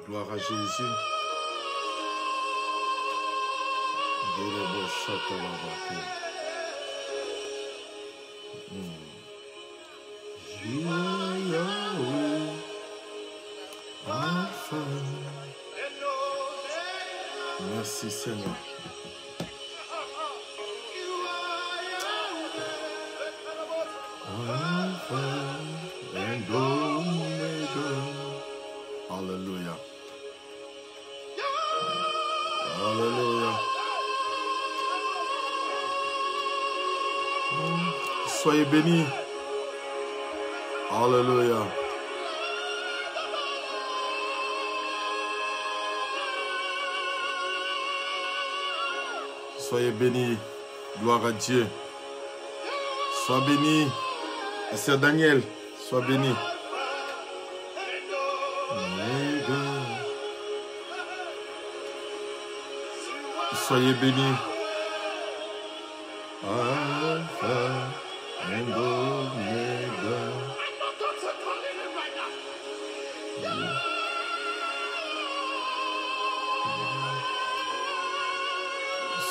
Gloire à Jésus. Merci Seigneur. Alléluia. Alléluia. Soyez bénis. Alléluia. Soyez bénis. Gloire à Dieu. Sois béni. Sœur Daniel, sois béni. Soyez bénis. Alpha and Omega.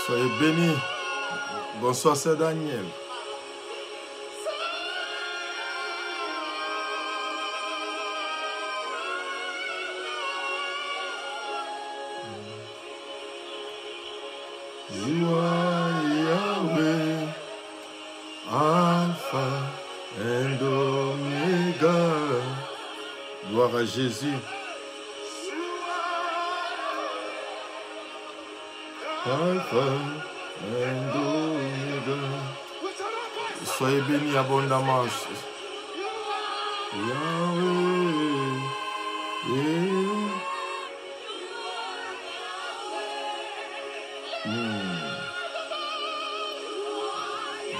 Soyez bénis. Bonsoir, Sœur Daniel. You are Yahweh, Alpha and Omega. Gloire à Jésus. Alpha and Omega. Soyez bénis abondamment. Yahweh.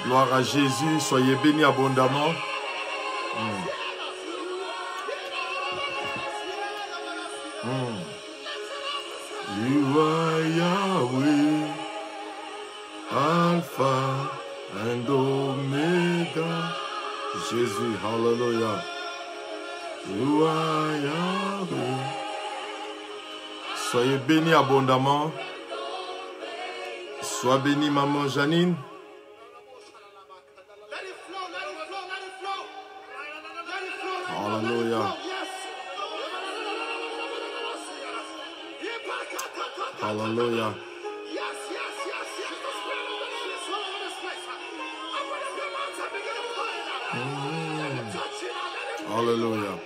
Gloire à Jésus, soyez bénis abondamment. You are Yahweh, Alpha and Omega. Jésus, hallelujah. You are Yahweh. Soyez bénis abondamment. Sois bénie, maman Janine. Hallelujah. Hallelujah. Hallelujah.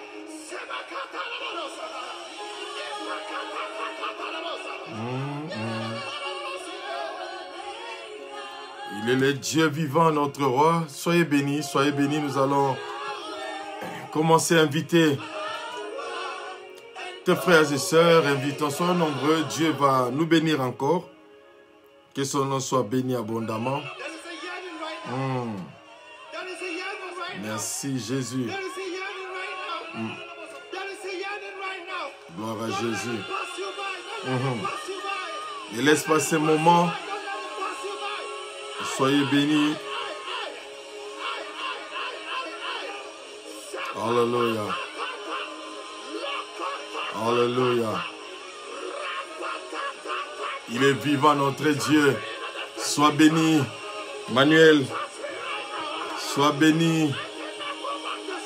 Il est le Dieu vivant, notre roi. Soyez bénis, soyez bénis. Nous allons commencer à inviter tes frères et sœurs. Invitons, soyons nombreux. Dieu va nous bénir encore. Que son nom soit béni abondamment. Merci Jésus. Gloire à Jésus. Et laisse passer un moment. Soyez bénis. Alléluia. Alléluia. Il est vivant notre Dieu. Sois béni, Manuel. Sois béni,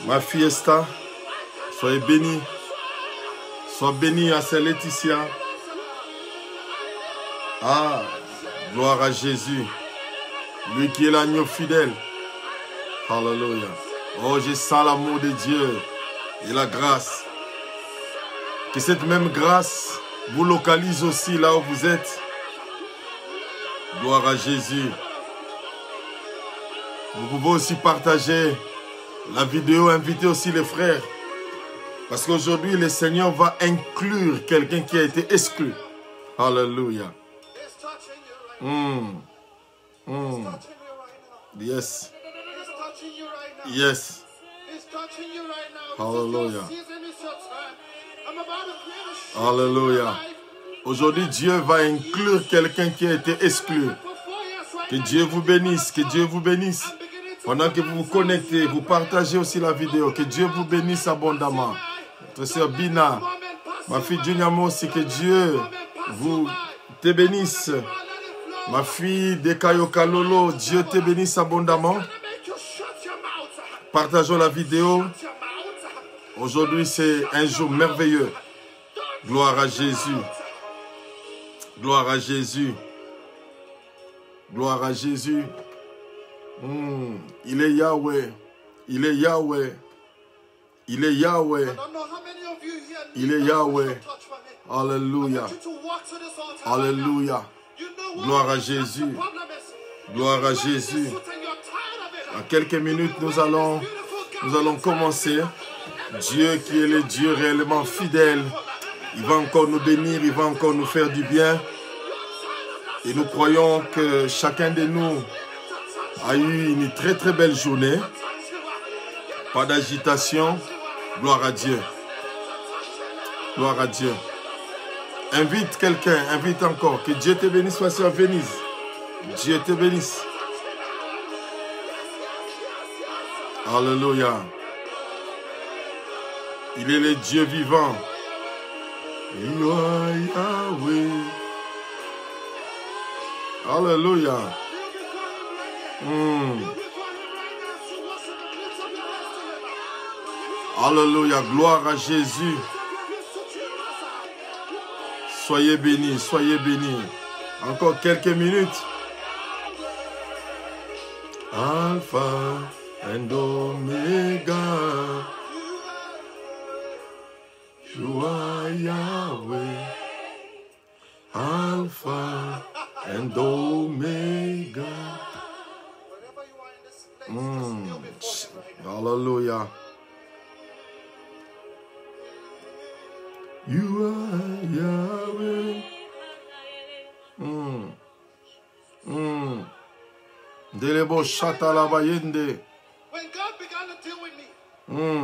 ma fiesta. Soyez béni. Sois béni à Sœur Laetitia. Ah, gloire à Jésus. Lui qui est l'agneau fidèle. Alléluia. Oh, je sens l'amour de Dieu et la grâce. Que cette même grâce vous localise aussi là où vous êtes. Gloire à Jésus. Vous pouvez aussi partager la vidéo, inviter aussi les frères. Parce qu'aujourd'hui, le Seigneur va inclure quelqu'un qui a été exclu. Alléluia. Yes. Yes. Hallelujah. Alléluia. Aujourd'hui, Dieu va inclure quelqu'un qui a été exclu. Que Dieu vous bénisse, que Dieu vous bénisse. Pendant que vous vous connectez, vous partagez aussi la vidéo. Que Dieu vous bénisse abondamment. Notre sœur Bina, Ma fille Juniamo, c'est que Dieu vous te bénisse. Ma fille Dekayoka Lolo, Dieu te bénisse abondamment. Partageons la vidéo. Aujourd'hui, c'est un jour merveilleux. Gloire à Jésus. Gloire à Jésus. Gloire à Jésus. Il est Yahweh. Il est Yahweh. Il est Yahweh. Il est Yahweh. Alléluia. Alléluia. Gloire à Jésus. Gloire à Jésus. En quelques minutes, nous allons commencer. Dieu qui est le Dieu réellement fidèle. Il va encore nous bénir, il va encore nous faire du bien. Et nous croyons que chacun de nous a eu une très très belle journée. Pas d'agitation. Gloire à Dieu. Gloire à Dieu. Invite quelqu'un, invite encore. Que Dieu te bénisse, sois sur Venise. Dieu te bénisse. Alléluia. Il est le Dieu vivant. You are Yahweh. Alléluia. Alléluia. Gloire à Jésus. Soyez bénis, soyez bénis. Encore quelques minutes. Alpha and Omega. You are Yahweh. Alpha and Omega. Hallelujah. You are Yahweh. Delebo shata la bayende. When God began to deal with me,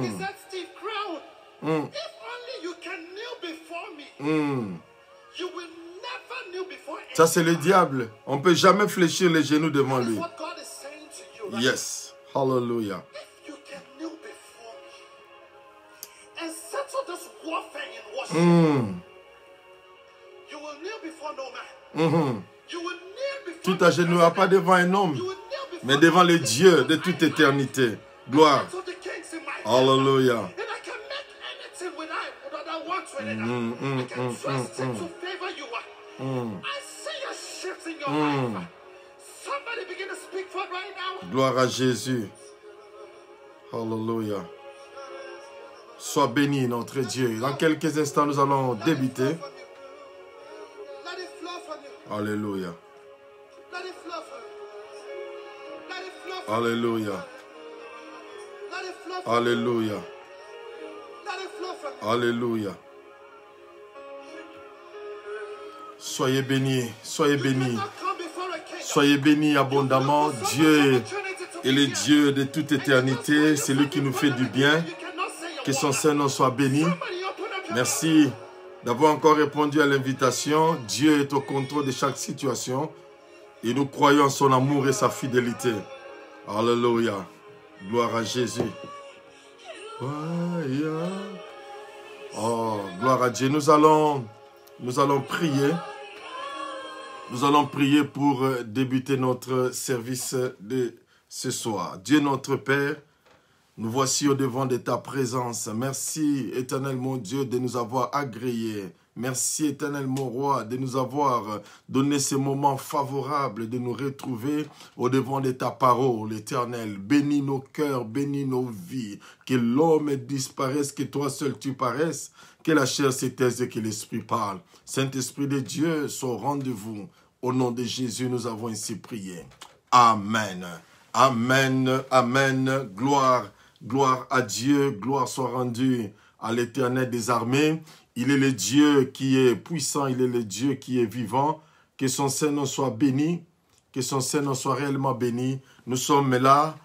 He said, Steve Crown, if only you can kneel before me, you will never kneel before anyone. Ça c'est le diable. On ne peut jamais fléchir les genoux devant lui. What God is saying to you, right? Yes. Hallelujah. If you can kneel before me and settle this warfare in worship, you will kneel before no man. You will kneel before Tu t'agenouilleras pas devant un homme, mais devant le Dieu de toute éternité. Gloire. Hallelujah. And I can make anything without I want to I can trust Him to favor you. I see a shift in your life. Somebody begin to speak for it right now. Gloire à Jésus. Hallelujah. Sois béni, notre Dieu. Dans quelques instants, nous allons débuter. Let it flow from you. Alléluia. Let it flow from you. Let it flow from you. Alléluia. Let it flow from you. Alléluia. Let it flow from you. Alléluia. Soyez bénis, soyez bénis. Not come before a king. Soyez bénis abondamment. Dieu est le Dieu de toute éternité. C'est lui qui nous fait du bien. Que son Saint-Nom soit béni. Merci d'avoir encore répondu à l'invitation. Dieu est au contrôle de chaque situation. Et nous croyons en son amour et sa fidélité. Alléluia. Gloire à Jésus. Oh, gloire à Dieu. Nous allons prier. Nous allons prier pour débuter notre service de ce soir. Dieu notre Père, nous voici au devant de ta présence. Merci, éternel mon Dieu, de nous avoir agréés. Merci, éternel mon roi, de nous avoir donné ce moment favorable de nous retrouver au devant de ta parole, éternel. Bénis nos cœurs, bénis nos vies. Que l'homme disparaisse, que toi seul tu paraisses. Que la chair se taise et que l'esprit parle. Saint-Esprit de Dieu, sois au rendez-vous. Au nom de Jésus, nous avons ainsi prié. Amen. Amen. Amen. Gloire à Dieu. Gloire soit rendue à l'Éternel des armées. Il est le Dieu qui est puissant. Il est le Dieu qui est vivant. Que son Saint-Nom soit béni. Que son Saint-Nom soit réellement béni. Nous sommes là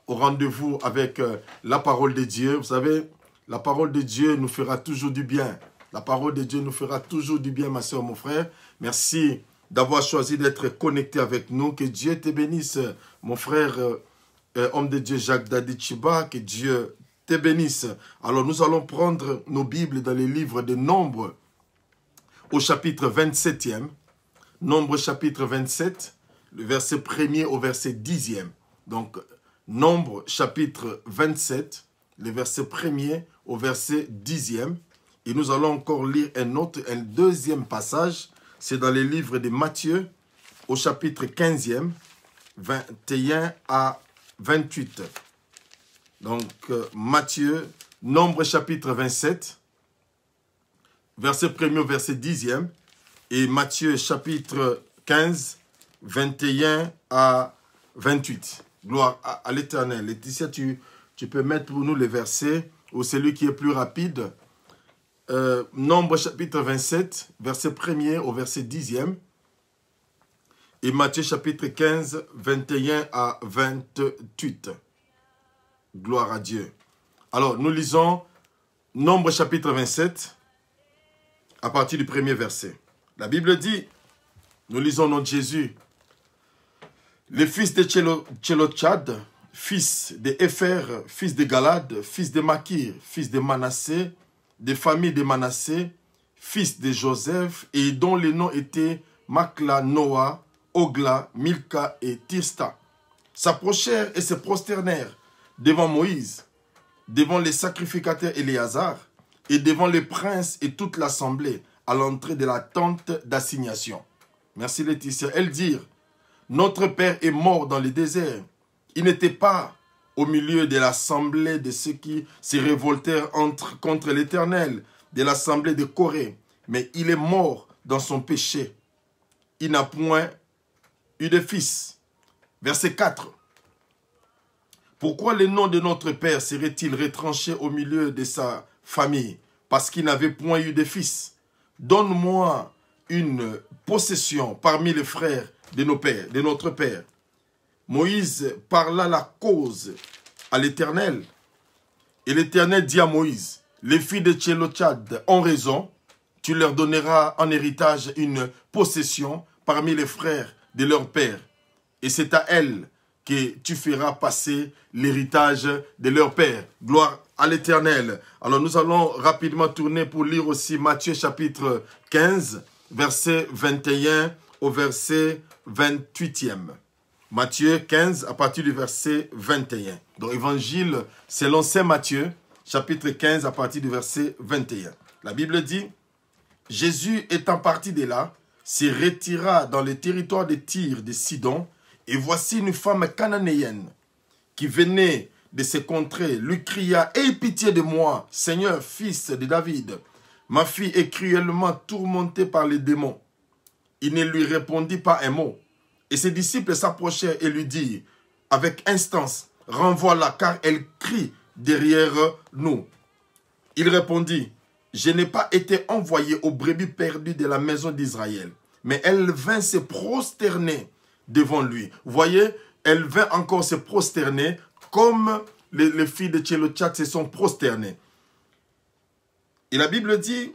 au rendez-vous avec la parole de Dieu. Vous savez, la parole de Dieu nous fera toujours du bien. La parole de Dieu nous fera toujours du bien, ma soeur, mon frère. Merci d'avoir choisi d'être connecté avec nous. Que Dieu te bénisse, mon frère, homme de Dieu Jacques Dadi Chiba. Que Dieu te bénisse. Alors nous allons prendre nos Bibles dans les livres de Nombres au chapitre 27e. Nombres chapitre 27, le verset 1er au verset 10e. Donc Nombres chapitre 27, le verset 1er au verset 10e. Et nous allons encore lire un deuxième passage. C'est dans les livres de Matthieu au chapitre 15e, 21 à 28. Donc, Matthieu, Nombre chapitre 27, verset 1er au verset 10e, et Matthieu chapitre 15, 21 à 28. Gloire à l'Éternel. Laetitia, tu peux mettre pour nous les versets, ou celui qui est plus rapide. Nombre chapitre 27, verset 1er au verset 10e, et Matthieu chapitre 15, 21 à 28. Gloire à Dieu. Alors, nous lisons Nombre chapitre 27, à partir du premier verset. La Bible dit, nous lisons au nom de Jésus, les fils de Tchelotchad, fils de Épher, fils de Galad, fils de Makir, fils de Manassé, des familles de Manassé, fils de Joseph, et dont les noms étaient Makla, Noah, Ogla, Milka et Tirsta, s'approchèrent et se prosternèrent devant Moïse, devant les sacrificateurs Éléazar, et devant les princes et toute l'assemblée, à l'entrée de la tente d'assignation. Merci Laetitia. Elles dirent, notre père est mort dans le désert. Il n'était pas au milieu de l'assemblée de ceux qui se révoltèrent contre l'Éternel, de l'assemblée de Corée, mais il est mort dans son péché. Il n'a point eu de fils. Verset 4. Pourquoi le nom de notre père serait-il retranché au milieu de sa famille? Parce qu'il n'avait point eu de fils. Donne-moi une possession parmi les frères de notre père. Moïse parla la cause à l'Éternel. Et l'Éternel dit à Moïse, les filles de Tchelotchad ont raison, tu leur donneras en héritage une possession parmi les frères de leur père. Et c'est à elles que tu feras passer l'héritage de leur père. Gloire à l'Éternel. Alors nous allons rapidement tourner pour lire aussi Matthieu chapitre 15, verset 21 au verset 28e. Matthieu 15 à partir du verset 21. Donc évangile selon saint Matthieu, chapitre 15 à partir du verset 21. La Bible dit, Jésus étant parti de là, se retira dans le territoire de Tyr, de Sidon, et voici une femme cananéenne qui venait de ces contrées, lui cria, « Aie pitié de moi, Seigneur, fils de David. Ma fille est cruellement tourmentée par les démons. » Il ne lui répondit pas un mot. Et ses disciples s'approchèrent et lui dirent, avec instance, « Renvoie-la, car elle crie derrière nous. » Il répondit, « Je n'ai pas été envoyé aux brebis perdues de la maison d'Israël. » Mais elle vint se prosterner devant lui. Vous voyez, elle vint encore se prosterner comme les filles de Tchelotchad se sont prosternées. Et la Bible dit,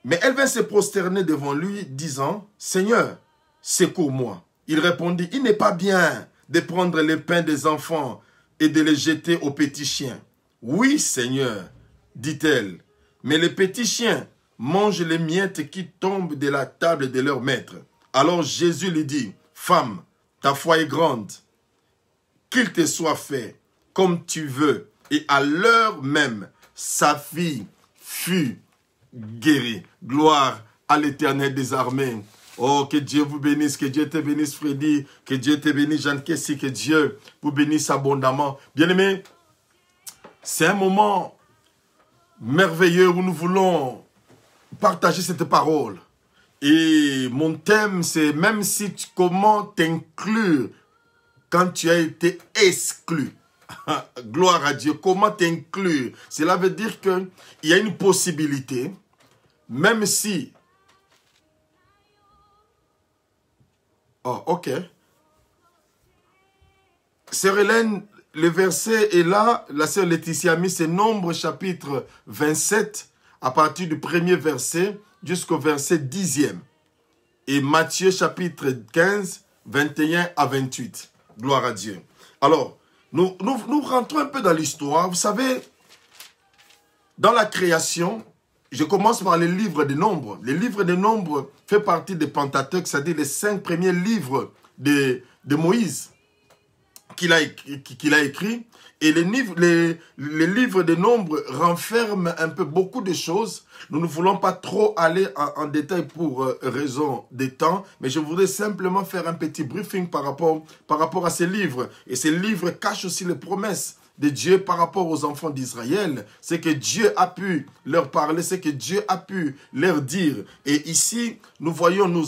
mais elle vint se prosterner devant lui, disant, « Seigneur, secours-moi. » Il répondit, « Il n'est pas bien de prendre les pains des enfants et de les jeter aux petits chiens. »« Oui, Seigneur, dit-elle, mais les petits chiens mangent les miettes qui tombent de la table de leur maître. » Alors Jésus lui dit, « Femme, ta foi est grande, qu'il te soit fait comme tu veux. » Et à l'heure même, sa fille fut guérie. Gloire à l'Éternel des armées. Oh, que Dieu vous bénisse, que Dieu te bénisse, Freddy, que Dieu te bénisse, Jeanne Kessi, que Dieu vous bénisse abondamment. Bien-aimés, c'est un moment merveilleux où nous voulons partager cette parole. Et mon thème, c'est même si comment t'inclure quand tu as été exclu. Gloire à Dieu. Comment t'inclure? Cela veut dire qu'il y a une possibilité, même si... Oh, ok. Sœur Hélène, le verset est là. La sœur Laetitia a mis ce Nombre chapitre 27 à partir du premier verset jusqu'au verset 10e. Et Matthieu chapitre 15, 21 à 28. Gloire à Dieu. Alors, nous rentrons un peu dans l'histoire. Vous savez, dans la création, je commence par les livres des Nombres. Les livres des Nombres fait partie des Pentateuque, c'est-à-dire les 5 premiers livres de Moïse qu'il a écrit. Et les livres des Nombres renferment un peu beaucoup de choses. Nous ne voulons pas trop aller en détail pour raison des temps, mais je voudrais simplement faire un petit briefing par rapport à ces livres. Et ces livres cachent aussi les promesses de Dieu par rapport aux enfants d'Israël. C'est que Dieu a pu leur parler, c'est que Dieu a pu leur dire. Et ici, nous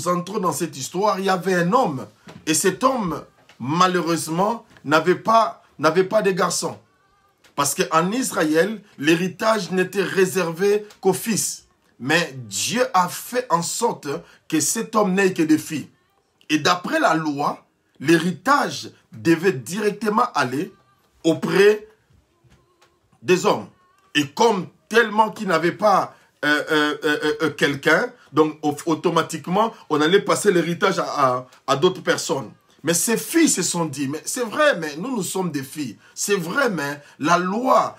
entrons dans cette histoire, il y avait un homme. Et cet homme, malheureusement, n'avait pas de garçons. Parce qu'en Israël, l'héritage n'était réservé qu'aux fils. Mais Dieu a fait en sorte que cet homme n'ait que des filles. Et d'après la loi, l'héritage devait directement aller auprès des hommes. Et comme tellement qu'il n'avait pas quelqu'un, donc automatiquement, on allait passer l'héritage à d'autres personnes. Mais ces filles se sont dit, mais c'est vrai, mais nous sommes des filles. C'est vrai, mais la loi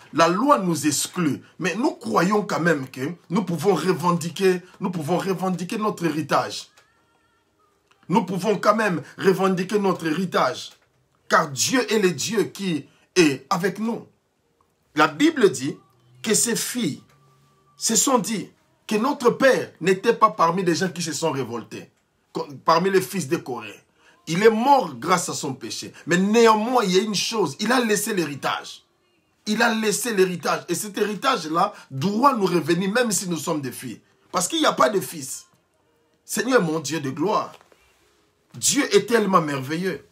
nous exclut. Mais nous croyons quand même que nous pouvons revendiquer notre héritage. Nous pouvons quand même revendiquer notre héritage. Car Dieu est le Dieu qui est avec nous. La Bible dit que ces filles se sont dit que notre père n'était pas parmi les gens qui se sont révoltés. Parmi les fils de Corée. Il est mort grâce à son péché. Mais néanmoins, il y a une chose. Il a laissé l'héritage. Il a laissé l'héritage. Et cet héritage-là doit nous revenir même si nous sommes des filles. Parce qu'il n'y a pas de fils. Seigneur mon Dieu de gloire. Dieu est tellement merveilleux.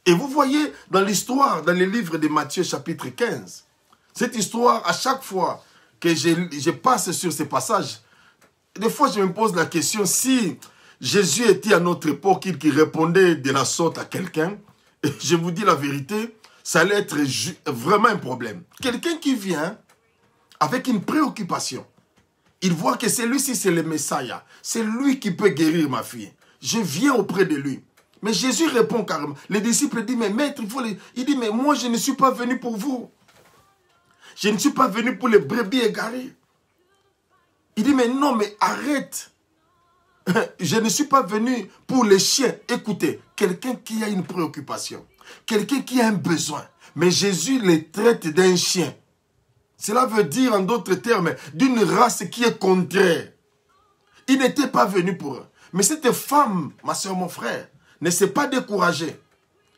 Et vous voyez dans l'histoire, dans les livres de Matthieu chapitre 15, cette histoire, à chaque fois que je passe sur ces passages, des fois je me pose la question si Jésus était à notre époque, qui répondait de la sorte à quelqu'un, et je vous dis la vérité, ça allait être vraiment un problème. Quelqu'un qui vient avec une préoccupation, il voit que celui-ci c'est le Messie, c'est lui qui peut guérir ma fille. Je viens auprès de lui. Mais Jésus répond carrément. Les disciples disent, mais maître, il dit, mais moi je ne suis pas venu pour vous. Je ne suis pas venu pour les brebis égarées. Il dit, mais non, mais arrête. Je ne suis pas venu pour les chiens. Écoutez, quelqu'un qui a une préoccupation, quelqu'un qui a un besoin, mais Jésus les traite d'un chien. Cela veut dire, en d'autres termes, d'une race qui est contraire. Il n'était pas venu pour eux. Mais cette femme, ma soeur, mon frère, ne s'est pas découragée.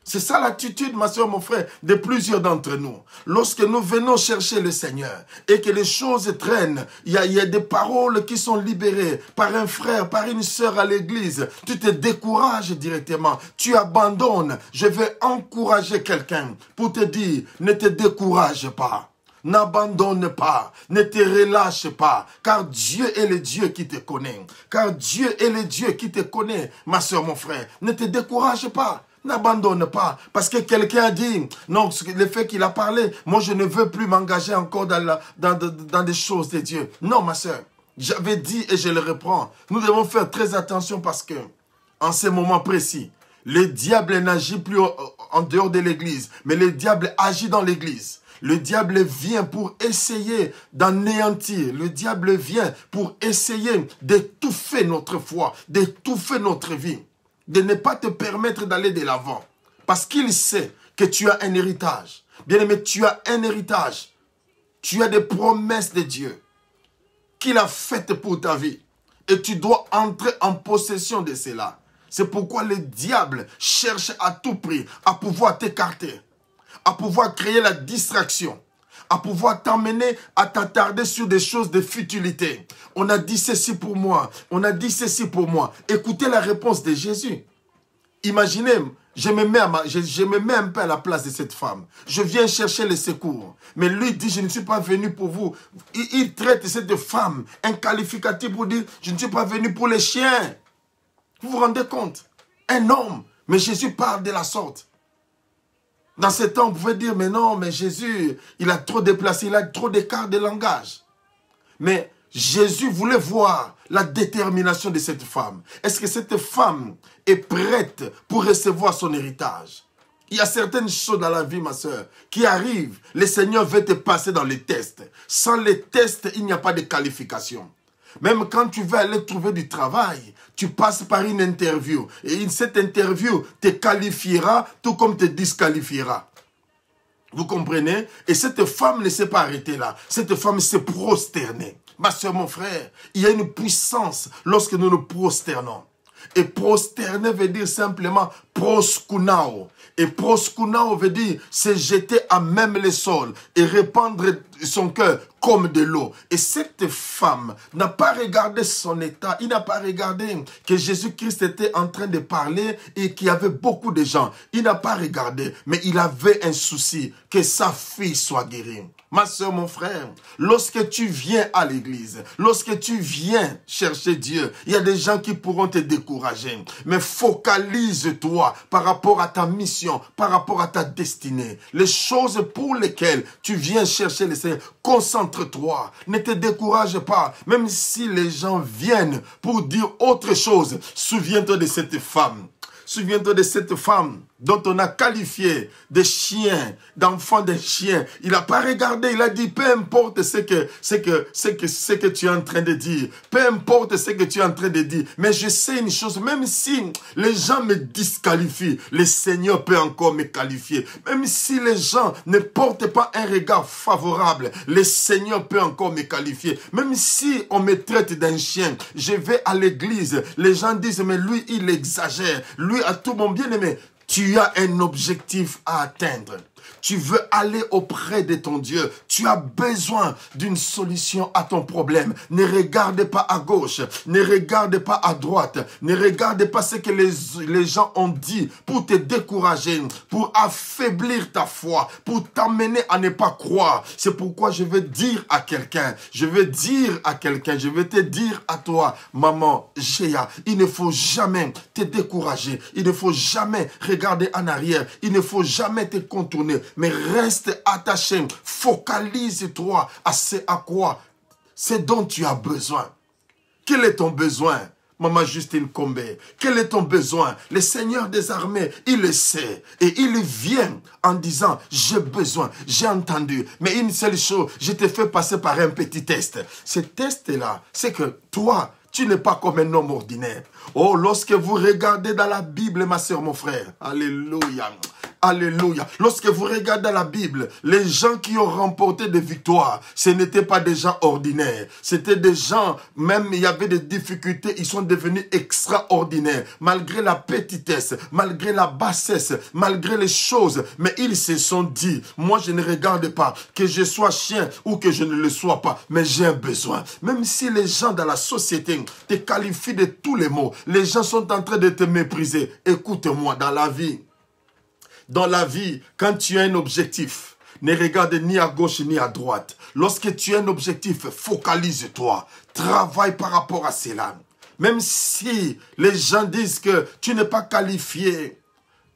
C'est ça l'attitude, ma soeur, mon frère, de plusieurs d'entre nous. Lorsque nous venons chercher le Seigneur et que les choses traînent, il y a des paroles qui sont libérées par un frère, par une sœur à l'église, tu te décourages directement, tu abandonnes. Je vais encourager quelqu'un pour te dire, ne te décourage pas. N'abandonne pas, ne te relâche pas, car Dieu est le Dieu qui te connaît. Car Dieu est le Dieu qui te connaît, ma soeur, mon frère. Ne te décourage pas. N'abandonne pas, parce que quelqu'un a dit, non, le fait qu'il a parlé, moi je ne veux plus m'engager encore dans des choses de Dieu. Non, ma soeur, j'avais dit et je le reprends, nous devons faire très attention parce que, en ces moments précis, le diable n'agit plus en dehors de l'église, mais le diable agit dans l'église. Le diable vient pour essayer d'anéantir. Le diable vient pour essayer d'étouffer notre foi, d'étouffer notre vie. De ne pas te permettre d'aller de l'avant. Parce qu'il sait que tu as un héritage. Bien-aimé, tu as un héritage. Tu as des promesses de Dieu qu'il a faites pour ta vie. Et tu dois entrer en possession de cela. C'est pourquoi le diable cherche à tout prix à pouvoir t'écarter, à pouvoir créer la distraction, à pouvoir t'emmener à t'attarder sur des choses de futilité. On a dit ceci pour moi, on a dit ceci pour moi. Écoutez la réponse de Jésus. Imaginez, je me mets un peu à la place de cette femme. Je viens chercher le secours. Mais lui dit, je ne suis pas venu pour vous. Il traite cette femme, un qualificatif pour dire, je ne suis pas venu pour les chiens. Vous vous rendez compte? Un homme, mais Jésus parle de la sorte. Dans ce temps, on pouvait dire, mais non, mais Jésus, il a trop déplacé, il a trop d'écart de langage. Mais Jésus voulait voir la détermination de cette femme. Est-ce que cette femme est prête pour recevoir son héritage? Il y a certaines choses dans la vie, ma soeur, qui arrivent. Le Seigneur veut te passer dans les tests. Sans les tests, il n'y a pas de qualification. Même quand tu veux aller trouver du travail, tu passes par une interview. Et cette interview te qualifiera tout comme te disqualifiera. Vous comprenez? Et cette femme ne s'est pas arrêtée là. Cette femme s'est prosternée. Ma soeur, mon frère, il y a une puissance lorsque nous nous prosternons. Et prosterner veut dire simplement proskunao. Et proskunao veut dire se jeter à même le sol et répandre son cœur comme de l'eau. Et cette femme n'a pas regardé son état. Il n'a pas regardé que Jésus-Christ était en train de parler et qu'il y avait beaucoup de gens. Il n'a pas regardé, mais il avait un souci que sa fille soit guérie. Ma soeur, mon frère, lorsque tu viens à l'église, lorsque tu viens chercher Dieu, il y a des gens qui pourront te décourager. Mais focalise-toi par rapport à ta mission, par rapport à ta destinée. Les choses pour lesquelles tu viens chercher le Seigneur, concentre-toi. Ne te décourage pas. Même si les gens viennent pour dire autre chose, souviens-toi de cette femme. Souviens-toi de cette femme dont on a qualifié de chien, d'enfant de chien. Il n'a pas regardé, il a dit, peu importe ce que tu es en train de dire, peu importe ce que tu es en train de dire, mais je sais une chose, même si les gens me disqualifient, le Seigneur peut encore me qualifier. Même si les gens ne portent pas un regard favorable, le Seigneur peut encore me qualifier. Même si on me traite d'un chien, je vais à l'église, les gens disent, mais lui, il exagère. Lui, à tout mon bien-aimé, tu as un objectif à atteindre. Tu veux aller auprès de ton Dieu. Tu as besoin d'une solution à ton problème. Ne regarde pas à gauche. Ne regarde pas à droite. Ne regarde pas ce que les gens ont dit pour te décourager, pour affaiblir ta foi, pour t'amener à ne pas croire. C'est pourquoi je veux dire à quelqu'un, je vais te dire à toi, maman Géa, il ne faut jamais te décourager. Il ne faut jamais regarder en arrière. Il ne faut jamais te contourner. Mais reste attaché, focalise-toi à ce dont tu as besoin. Quel est ton besoin, Maman Justine Combé? Quel est ton besoin? Le Seigneur des armées, il le sait. Et il vient en disant, j'ai besoin, j'ai entendu. Mais une seule chose, je t'ai fait passer par un petit test. Ce test-là, c'est que toi, tu n'es pas comme un homme ordinaire. Oh, lorsque vous regardez dans la Bible, ma soeur, mon frère, alléluia. Alléluia. Lorsque vous regardez la Bible, les gens qui ont remporté des victoires, ce n'étaient pas des gens ordinaires. C'était des gens, même il y avait des difficultés, ils sont devenus extraordinaires. Malgré la petitesse, malgré la bassesse, malgré les choses. Mais ils se sont dit, moi je ne regarde pas que je sois chien ou que je ne le sois pas. Mais j'ai un besoin. Même si les gens dans la société te qualifient de tous les mots, les gens sont en train de te mépriser. Écoute-moi, dans la vie, quand tu as un objectif, ne regarde ni à gauche ni à droite. Lorsque tu as un objectif, focalise-toi. Travaille par rapport à cela. Même si les gens disent que tu n'es pas qualifié,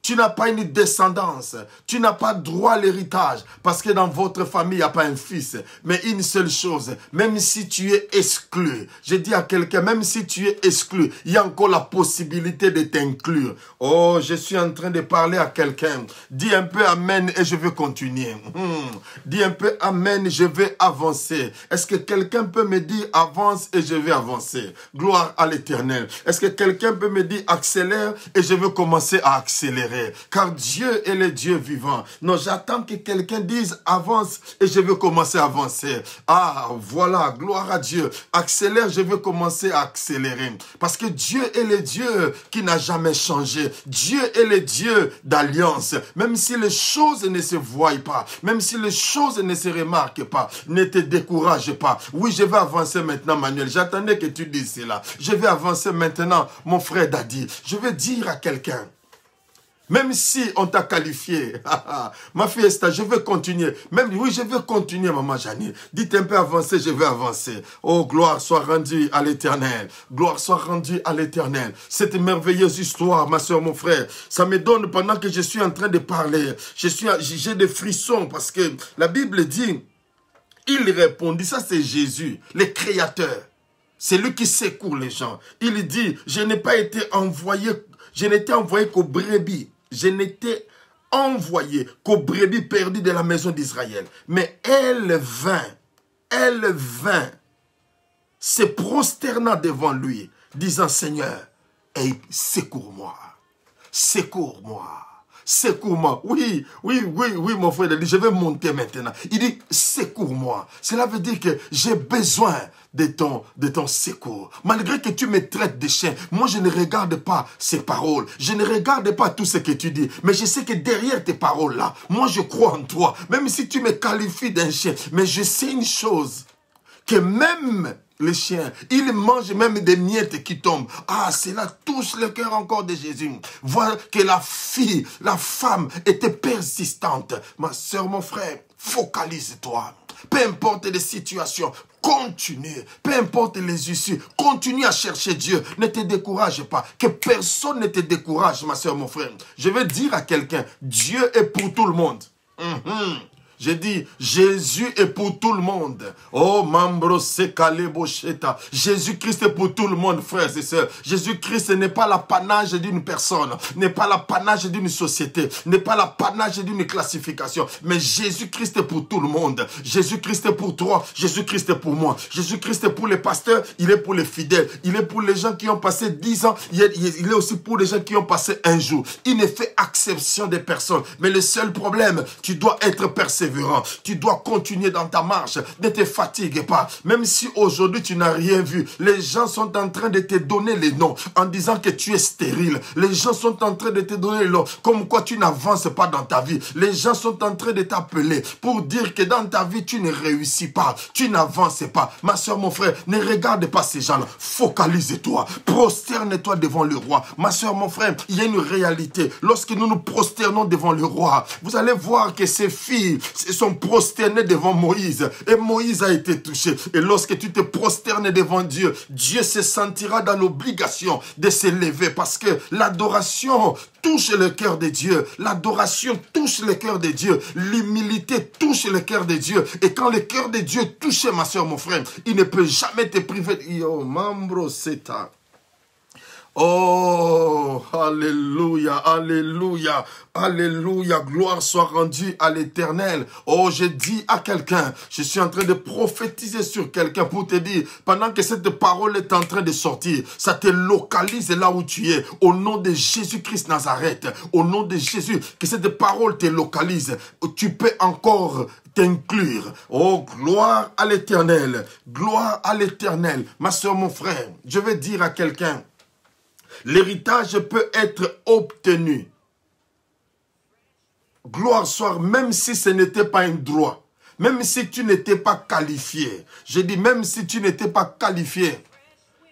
tu n'as pas une descendance, tu n'as pas droit à l'héritage, parce que dans votre famille, il n'y a pas un fils. Mais une seule chose, même si tu es exclu, je dis à quelqu'un, même si tu es exclu, il y a encore la possibilité de t'inclure. Oh, je suis en train de parler à quelqu'un. Dis un peu amen et je vais continuer. Dis un peu amen, je vais avancer. Est-ce que quelqu'un peut me dire avance et je vais avancer? Gloire à l'Éternel. Est-ce que quelqu'un peut me dire accélère et je vais commencer à accélérer? Car Dieu est le Dieu vivant. Non, j'attends que quelqu'un dise avance et je vais commencer à avancer. Ah, voilà, gloire à Dieu. Accélère, je vais commencer à accélérer. Parce que Dieu est le Dieu qui n'a jamais changé. Dieu est le Dieu d'alliance. Même si les choses ne se voient pas, même si les choses ne se remarquent pas, ne te décourage pas. Oui, je vais avancer maintenant, Manuel. J'attendais que tu dises cela. Je vais avancer maintenant, mon frère Dadi. Je vais dire à quelqu'un, même si on t'a qualifié, ma fiesta, je vais continuer. Oui, je vais continuer, maman Janine. Dites un peu avancer, je vais avancer. Oh, gloire soit rendue à l'Éternel. Gloire soit rendue à l'Éternel. Cette merveilleuse histoire, ma soeur, mon frère, ça me donne, pendant que je suis en train de parler, j'ai des frissons parce que la Bible dit, il répondit, ça c'est Jésus, le Créateur. C'est lui qui secoue les gens. Il dit, je n'ai pas été envoyé, je n'étais envoyé qu'aux brebis. Je n'étais envoyée qu'aux brebis perdues de la maison d'Israël. Mais elle vint, se prosternant devant lui, disant, Seigneur, secours-moi, secours-moi. Secours-moi. Oui, mon frère, il dit, je vais monter maintenant. Il dit, secours-moi. Cela veut dire que j'ai besoin de ton secours. Malgré que tu me traites de chien, moi je ne regarde pas ces paroles. Je ne regarde pas tout ce que tu dis. Mais je sais que derrière tes paroles-là, moi je crois en toi. Même si tu me qualifies d'un chien. Mais je sais une chose, que même les chiens, ils mangent même des miettes qui tombent. Ah, cela touche le cœur encore de Jésus. Voir que la femme était persistante. Ma soeur, mon frère, focalise-toi. Peu importe les situations, continue. Peu importe les issues, continue à chercher Dieu. Ne te décourage pas. Que personne ne te décourage, ma soeur, mon frère. Je vais dire à quelqu'un, Dieu est pour tout le monde. J'ai dit, Jésus est pour tout le monde. Oh, Mambro Sekale Bosheta. Jésus-Christ est pour tout le monde, frères et sœurs. Jésus-Christ n'est pas l'apanage d'une personne, n'est pas l'apanage d'une société, n'est pas l'apanage d'une classification. Mais Jésus-Christ est pour tout le monde. Jésus-Christ est pour toi, Jésus-Christ est pour moi. Jésus-Christ est pour les pasteurs, il est pour les fidèles. Il est pour les gens qui ont passé 10 ans, il est aussi pour les gens qui ont passé un jour. Il ne fait exception des personnes. Mais le seul problème, tu dois être persévérant. Tu dois continuer dans ta marche. Ne te fatigue pas. Même si aujourd'hui tu n'as rien vu, les gens sont en train de te donner les noms en disant que tu es stérile. Les gens sont en train de te donner les noms comme quoi tu n'avances pas dans ta vie. Les gens sont en train de t'appeler pour dire que dans ta vie tu ne réussis pas. Tu n'avances pas. Ma soeur, mon frère, ne regarde pas ces gens-là. Focalise-toi. Prosterne-toi devant le roi. Ma soeur, mon frère, il y a une réalité. Lorsque nous nous prosternons devant le roi, vous allez voir que ces filles se sont prosternés devant Moïse et Moïse a été touché. Et lorsque tu te prosternes devant Dieu, Dieu se sentira dans l'obligation de se lever parce que l'adoration touche le cœur de Dieu. L'adoration touche le cœur de Dieu. L'humilité touche le cœur de Dieu. Et quand le cœur de Dieu touche, ma soeur, mon frère, il ne peut jamais te priver. Yo, Mambro Seta. Oh, alléluia, alléluia, alléluia, gloire soit rendue à l'Éternel. Oh, je dis à quelqu'un, je suis en train de prophétiser sur quelqu'un pour te dire, pendant que cette parole est en train de sortir, ça te localise là où tu es, au nom de Jésus-Christ Nazareth, au nom de Jésus, que cette parole te localise, tu peux encore t'inclure. Oh, gloire à l'Éternel, gloire à l'Éternel. Ma soeur, mon frère, je vais dire à quelqu'un, l'héritage peut être obtenu. Gloire soit, même si ce n'était pas un droit, même si tu n'étais pas qualifié. Je dis même si tu n'étais pas qualifié,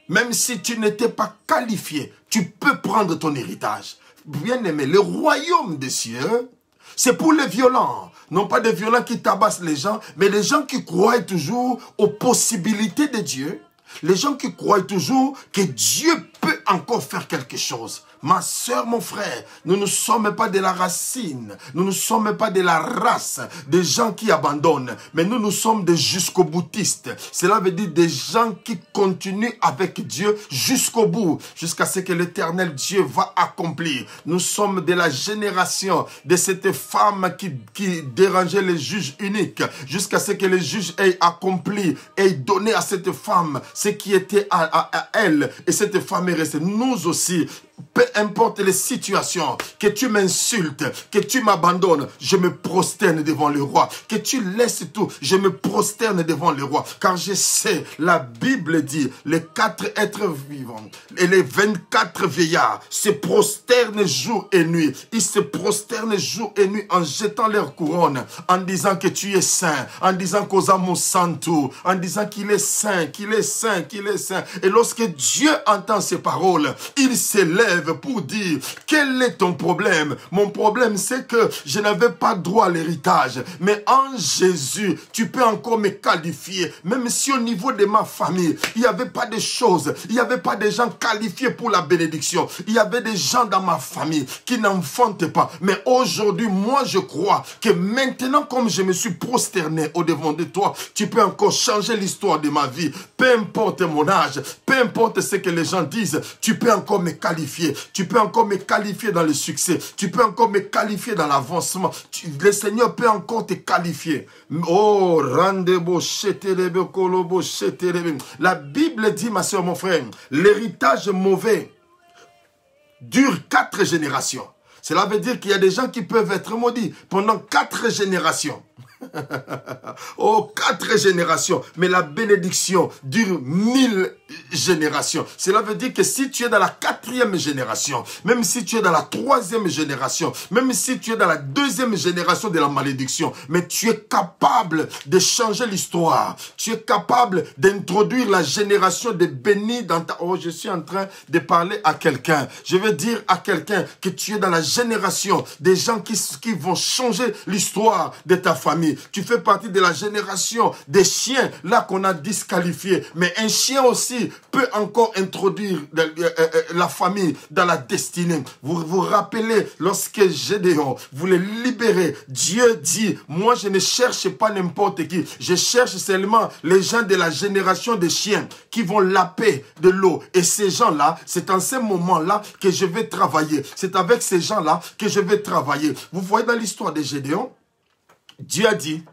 même si tu n'étais pas qualifié, tu peux prendre ton héritage. Bien-aimé, le royaume des cieux, c'est pour les violents. Non pas des violents qui tabassent les gens, mais les gens qui croient toujours aux possibilités de Dieu. Les gens qui croient toujours que Dieu peut encore faire quelque chose. Ma soeur, mon frère, nous ne sommes pas de la racine, nous ne sommes pas de la race des gens qui abandonnent, mais nous sommes des jusqu'au boutistes. Cela veut dire des gens qui continuent avec Dieu jusqu'au bout, jusqu'à ce que l'Éternel Dieu va accomplir. Nous sommes de la génération de cette femme qui dérangeait les juges uniques, jusqu'à ce que les juges aient accompli et donné à cette femme ce qui était à elle, et cette femme est restée. Nous aussi, peu importe les situations, que tu m'insultes, que tu m'abandonnes, je me prosterne devant le roi. Que tu laisses tout, je me prosterne devant le roi. Car je sais, la Bible dit, les 4 êtres vivants et les 24 vieillards se prosternent jour et nuit. Ils se prosternent jour et nuit en jetant leur couronne, en disant que tu es saint, en disant qu'Osamu Santu, en disant qu'il est saint, qu'il est saint, qu'il est saint. Et lorsque Dieu entend ces paroles, il s'élève pour dire, quel est ton problème? Mon problème, c'est que je n'avais pas droit à l'héritage. Mais en Jésus, tu peux encore me qualifier. Même si au niveau de ma famille, il n'y avait pas de choses, il n'y avait pas de gens qualifiés pour la bénédiction. Il y avait des gens dans ma famille qui n'enfantaient pas. Mais aujourd'hui, moi, je crois que maintenant, comme je me suis prosterné au devant de toi, tu peux encore changer l'histoire de ma vie. Peu importe mon âge, peu Peu importe ce que les gens disent, tu peux encore me qualifier. Tu peux encore me qualifier dans le succès. Tu peux encore me qualifier dans l'avancement. Le Seigneur peut encore te qualifier. Oh, rendez-vous, la Bible dit, ma soeur, mon frère, l'héritage mauvais dure 4 générations. Cela veut dire qu'il y a des gens qui peuvent être maudits pendant 4 générations. Oh, 4 générations. Mais la bénédiction dure 1000 générations. Cela veut dire que si tu es dans la 4e génération, même si tu es dans la 3e génération, même si tu es dans la 2e génération de la malédiction, mais tu es capable de changer l'histoire. Tu es capable d'introduire la génération des bénis dans ta... Oh, je suis en train de parler à quelqu'un. Je veux dire à quelqu'un que tu es dans la génération des gens qui vont changer l'histoire de ta famille. Tu fais partie de la génération des chiens, là qu'on a disqualifié. Mais un chien aussi peut encore introduire la famille dans la destinée. Vous vous rappelez, lorsque Gédéon voulait libérer, Dieu dit, moi je ne cherche pas n'importe qui. Je cherche seulement les gens de la génération des chiens qui vont laper de l'eau. Et ces gens-là, c'est en ce moment-là que je vais travailler. C'est avec ces gens-là que je vais travailler. Vous voyez dans l'histoire de Gédéon, Dieu a dit,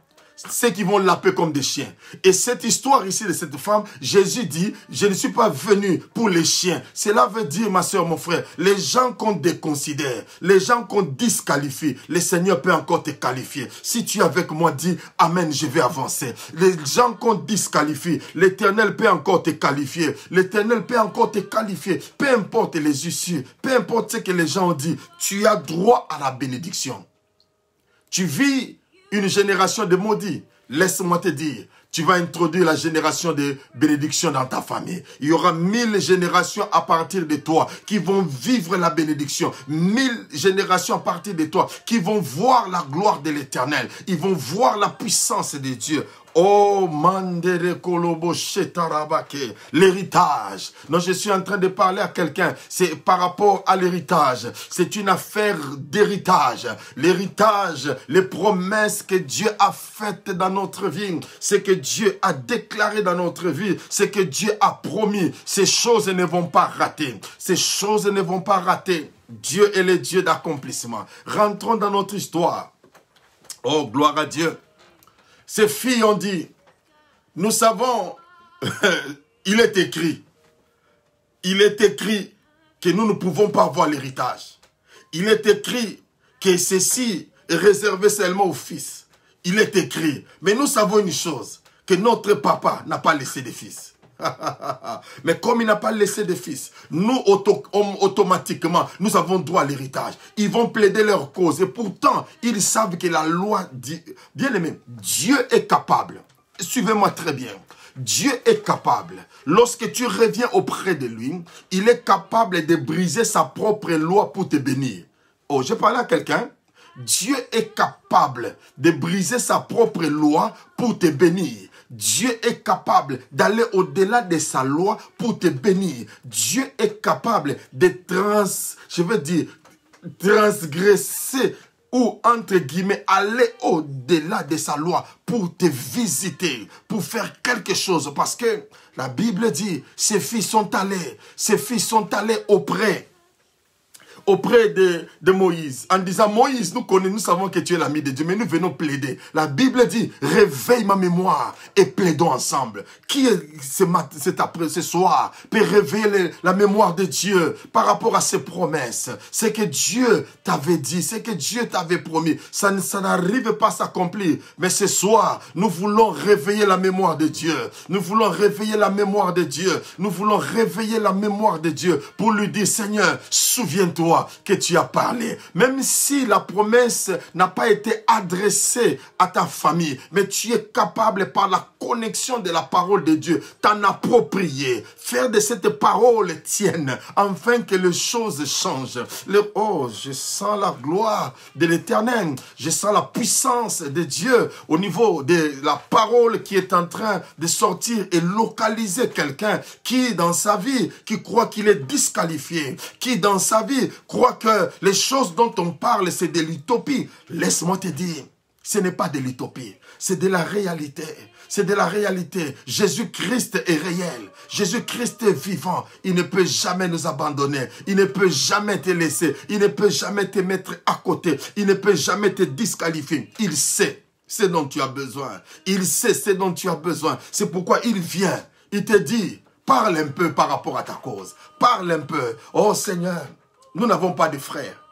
ceux qui vont laper comme des chiens. Et cette histoire ici de cette femme, Jésus dit, je ne suis pas venu pour les chiens. Cela veut dire, ma soeur, mon frère, les gens qu'on déconsidère, les gens qu'on disqualifie, le Seigneur peut encore te qualifier. Si tu es avec moi, dis, Amen, je vais avancer. Les gens qu'on disqualifie, l'Éternel peut encore te qualifier. L'Éternel peut encore te qualifier. Peu importe les issues, peu importe ce que les gens ont dit, tu as droit à la bénédiction. Tu vis une génération de maudits. Laisse-moi te dire, tu vas introduire la génération de bénédiction dans ta famille. Il y aura 1000 générations à partir de toi qui vont vivre la bénédiction. 1000 générations à partir de toi qui vont voir la gloire de l'Éternel. Ils vont voir la puissance de Dieu. Oh, Mandere Kolobo Shetarabake, l'héritage. Non, je suis en train de parler à quelqu'un. C'est par rapport à l'héritage. C'est une affaire d'héritage. L'héritage, les promesses que Dieu a faites dans notre vie, ce que Dieu a déclaré dans notre vie, ce que Dieu a promis. Ces choses ne vont pas rater. Ces choses ne vont pas rater. Dieu est le Dieu d'accomplissement. Rentrons dans notre histoire. Oh, gloire à Dieu. Ces filles ont dit, nous savons, il est écrit que nous ne pouvons pas avoir l'héritage. Il est écrit que ceci est réservé seulement aux fils. Il est écrit, mais nous savons une chose, que notre papa n'a pas laissé de fils. Mais comme il n'a pas laissé de fils, nous automatiquement, nous avons droit à l'héritage. Ils vont plaider leur cause et pourtant, ils savent que la loi dit, bien aimé, Dieu est capable. Suivez-moi très bien. Dieu est capable. Lorsque tu reviens auprès de lui, il est capable de briser sa propre loi pour te bénir. Oh, je parle à quelqu'un. Dieu est capable de briser sa propre loi pour te bénir. Dieu est capable d'aller au-delà de sa loi pour te bénir. Dieu est capable de transgresser ou, entre guillemets, aller au-delà de sa loi pour te visiter, pour faire quelque chose. Parce que la Bible dit, ces filles sont allées auprès de Moïse, en disant, Moïse, nous savons que tu es l'ami de Dieu, mais nous venons plaider. La Bible dit, réveille ma mémoire et plaidons ensemble. Qui est ce soir peut réveiller la mémoire de Dieu par rapport à ses promesses? Ce que Dieu t'avait dit, ce que Dieu t'avait promis, ça n'arrive pas à s'accomplir. Mais ce soir, nous voulons réveiller la mémoire de Dieu. Nous voulons réveiller la mémoire de Dieu. Nous voulons réveiller la mémoire de Dieu pour lui dire, Seigneur, souviens-toi que tu as parlé. Même si la promesse n'a pas été adressée à ta famille, mais tu es capable par la connexion de la parole de Dieu, t'en approprier, faire de cette parole tienne, afin que les choses changent. Oh, je sens la gloire de l'Éternel, je sens la puissance de Dieu au niveau de la parole qui est en train de sortir et localiser quelqu'un qui dans sa vie, qui croit qu'il est disqualifié, qui dans sa vie croit que les choses dont on parle, c'est de l'utopie. Laisse-moi te dire, Ce n'est pas de l'utopie, c'est de la réalité. C'est de la réalité. Jésus-Christ est réel. Jésus-Christ est vivant. Il ne peut jamais nous abandonner. Il ne peut jamais te laisser. Il ne peut jamais te mettre à côté. Il ne peut jamais te disqualifier. Il sait ce dont tu as besoin. Il sait ce dont tu as besoin. C'est pourquoi il vient. Il te dit, parle un peu par rapport à ta cause. Parle un peu. Oh Seigneur, nous n'avons pas de frères.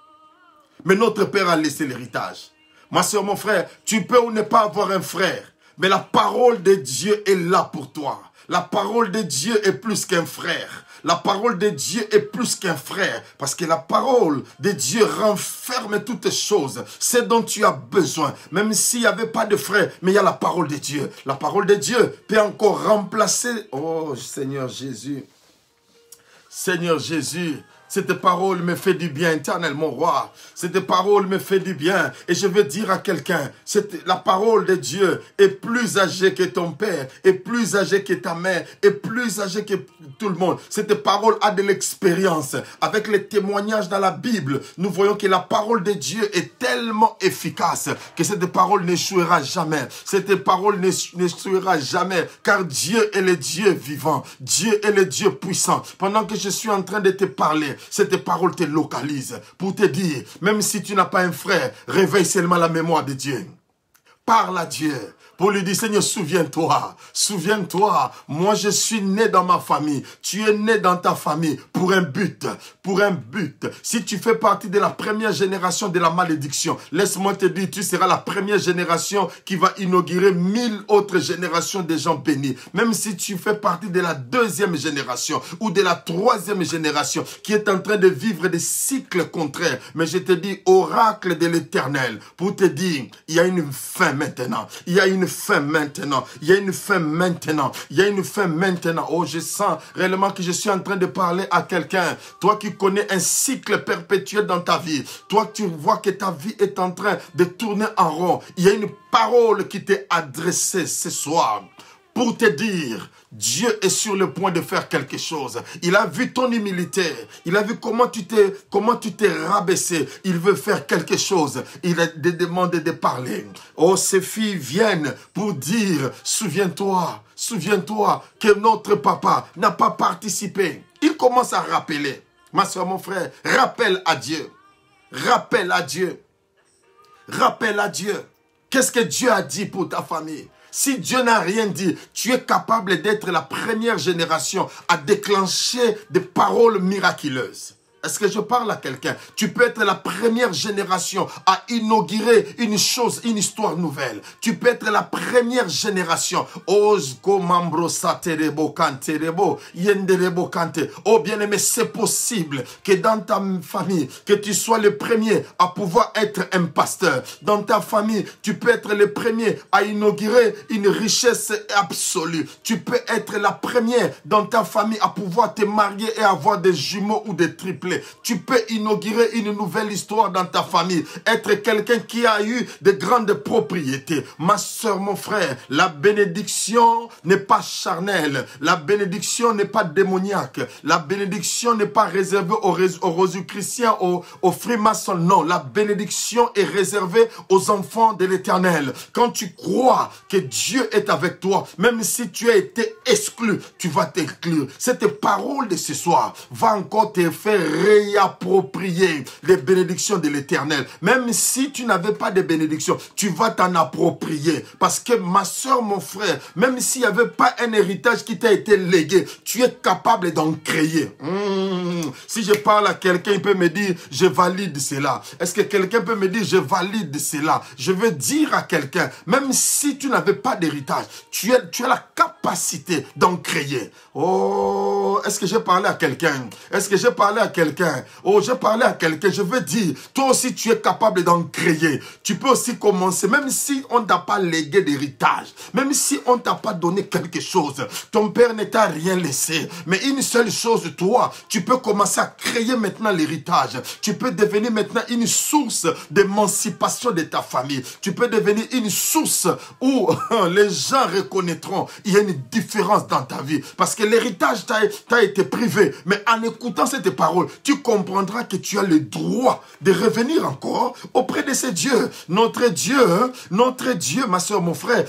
Mais notre Père a laissé l'héritage. Ma soeur, mon frère, tu peux ou ne pas avoir un frère. Mais la parole de Dieu est là pour toi. La parole de Dieu est plus qu'un frère. La parole de Dieu est plus qu'un frère. Parce que la parole de Dieu renferme toutes choses. C'est dont tu as besoin. Même s'il n'y avait pas de frère, mais il y a la parole de Dieu. La parole de Dieu peut encore remplacer. Oh Seigneur Jésus. Seigneur Jésus. Cette parole me fait du bien, éternel mon roi. Cette parole me fait du bien. Et je veux dire à quelqu'un, la parole de Dieu est plus âgée que ton père, est plus âgée que ta mère, est plus âgée que tout le monde. Cette parole a de l'expérience. Avec les témoignages dans la Bible, nous voyons que la parole de Dieu est tellement efficace que cette parole n'échouera jamais. Cette parole n'échouera jamais, car Dieu est le Dieu vivant. Dieu est le Dieu puissant. Pendant que je suis en train de te parler, cette parole te localise pour te dire, même si tu n'as pas un frère, réveille seulement la mémoire de Dieu. Parle à Dieu pour lui dire, Seigneur, souviens-toi, souviens-toi, moi je suis né dans ma famille, tu es né dans ta famille pour un but, pour un but. Si tu fais partie de la première génération de la malédiction, laisse-moi te dire, tu seras la première génération qui va inaugurer 1000 autres générations de gens bénis. Même si tu fais partie de la deuxième génération ou de la troisième génération qui est en train de vivre des cycles contraires, mais je te dis, oracle de l'Éternel, pour te dire, il y a une fin maintenant, il y a une fin maintenant, il y a une fin maintenant, il y a une fin maintenant. Oh, je sens réellement que je suis en train de parler à quelqu'un. Toi qui connais un cycle perpétuel dans ta vie, toi tu vois que ta vie est en train de tourner en rond. Il y a une parole qui t'est adressée ce soir pour te dire, Dieu est sur le point de faire quelque chose. Il a vu ton humilité. Il a vu comment tu t'es rabaissé. Il veut faire quelque chose. Il a demandé de parler. Oh, ces filles viennent pour dire, souviens-toi, souviens-toi que notre papa n'a pas participé. Il commence à rappeler. Ma soeur, mon frère, rappelle à Dieu. Rappelle à Dieu. Rappelle à Dieu. Qu'est-ce que Dieu a dit pour ta famille? Si Dieu n'a rien dit, tu es capable d'être la première génération à déclencher des paroles miraculeuses. Est-ce que je parle à quelqu'un? Tu peux être la première génération à inaugurer une chose, une histoire nouvelle. Tu peux être la première génération. Oh bien-aimé, c'est possible que dans ta famille, que tu sois le premier à pouvoir être un pasteur. Dans ta famille, tu peux être le premier à inaugurer une richesse absolue. Tu peux être la première dans ta famille à pouvoir te marier et avoir des jumeaux ou des triplés. Tu peux inaugurer une nouvelle histoire dans ta famille. Être quelqu'un qui a eu de grandes propriétés. Ma soeur, mon frère, la bénédiction n'est pas charnelle. La bénédiction n'est pas démoniaque. La bénédiction n'est pas réservée aux rosicruciens, aux francs-maçons. Non, la bénédiction est réservée aux enfants de l'Éternel. Quand tu crois que Dieu est avec toi, même si tu as été exclu, tu vas t'exclure. Cette parole de ce soir va encore te faire réapproprier les bénédictions de l'Éternel. Même si tu n'avais pas de bénédictions, tu vas t'en approprier. Parce que ma soeur, mon frère, même s'il n'y avait pas un héritage qui t'a été légué, tu es capable d'en créer. Si je parle à quelqu'un, il peut me dire, je valide cela. Est-ce que quelqu'un peut me dire, je valide cela? Je veux dire à quelqu'un, même si tu n'avais pas d'héritage, tu as la capacité d'en créer. Oh, est-ce que j'ai parlé à quelqu'un? Est-ce que j'ai parlé à quelqu'un? Oh, j'ai parlé à quelqu'un. Je veux dire, toi aussi, tu es capable d'en créer. Tu peux aussi commencer, même si on ne t'a pas légué d'héritage, même si on ne t'a pas donné quelque chose, ton père ne t'a rien laissé. Mais une seule chose, toi, tu peux commencer à créer maintenant l'héritage. Tu peux devenir maintenant une source d'émancipation de ta famille. Tu peux devenir une source où les gens reconnaîtront il y a une différence dans ta vie. Parce que l'héritage t'a as été privé. Mais en écoutant cette parole, tu comprendras que tu as le droit de revenir encore auprès de ce Dieu. Notre Dieu, ma soeur, mon frère,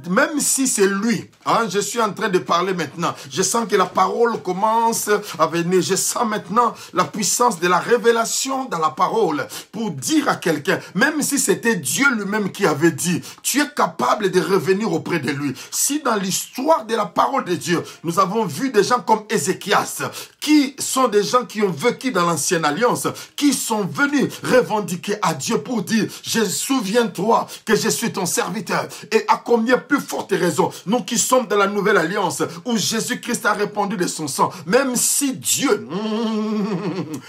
même si c'est lui, hein, je suis en train de parler maintenant, je sens que la parole commence à venir, je sens maintenant la puissance de la révélation dans la parole pour dire à quelqu'un, même si c'était Dieu lui-même qui avait dit, tu es capable de revenir auprès de lui. Si dans l'histoire de la parole de Dieu, nous avons vu des gens comme Ézéchias, qui sont des gens qui ont vécu dans l'ancienne alliance, qui sont venus revendiquer à Dieu pour dire, je souviens-toi que je suis ton serviteur. Et à combien plus forte raison, nous qui sommes dans la nouvelle alliance, où Jésus-Christ a répandu de son sang, même si Dieu,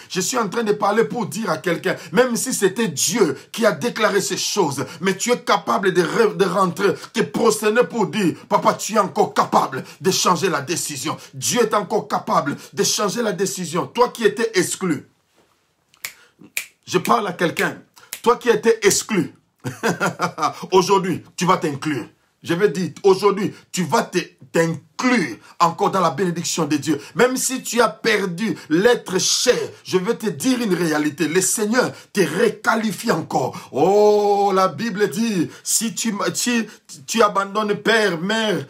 je suis en train de parler pour dire à quelqu'un, même si c'était Dieu qui a déclaré ces choses, mais tu es capable de rentrer, de procéder pour dire, papa, tu es encore capable de changer la décision. Dieu est encore capable de changer la décision. Toi qui étais exclu, je parle à quelqu'un, toi qui étais exclu, aujourd'hui, tu vas t'inclure. Je vais dire, aujourd'hui, tu vas t'inclure encore dans la bénédiction de Dieu. Même si tu as perdu l'être cher, je vais te dire une réalité. Le Seigneur te requalifie encore. Oh, la Bible dit, si tu abandonnes père, mère,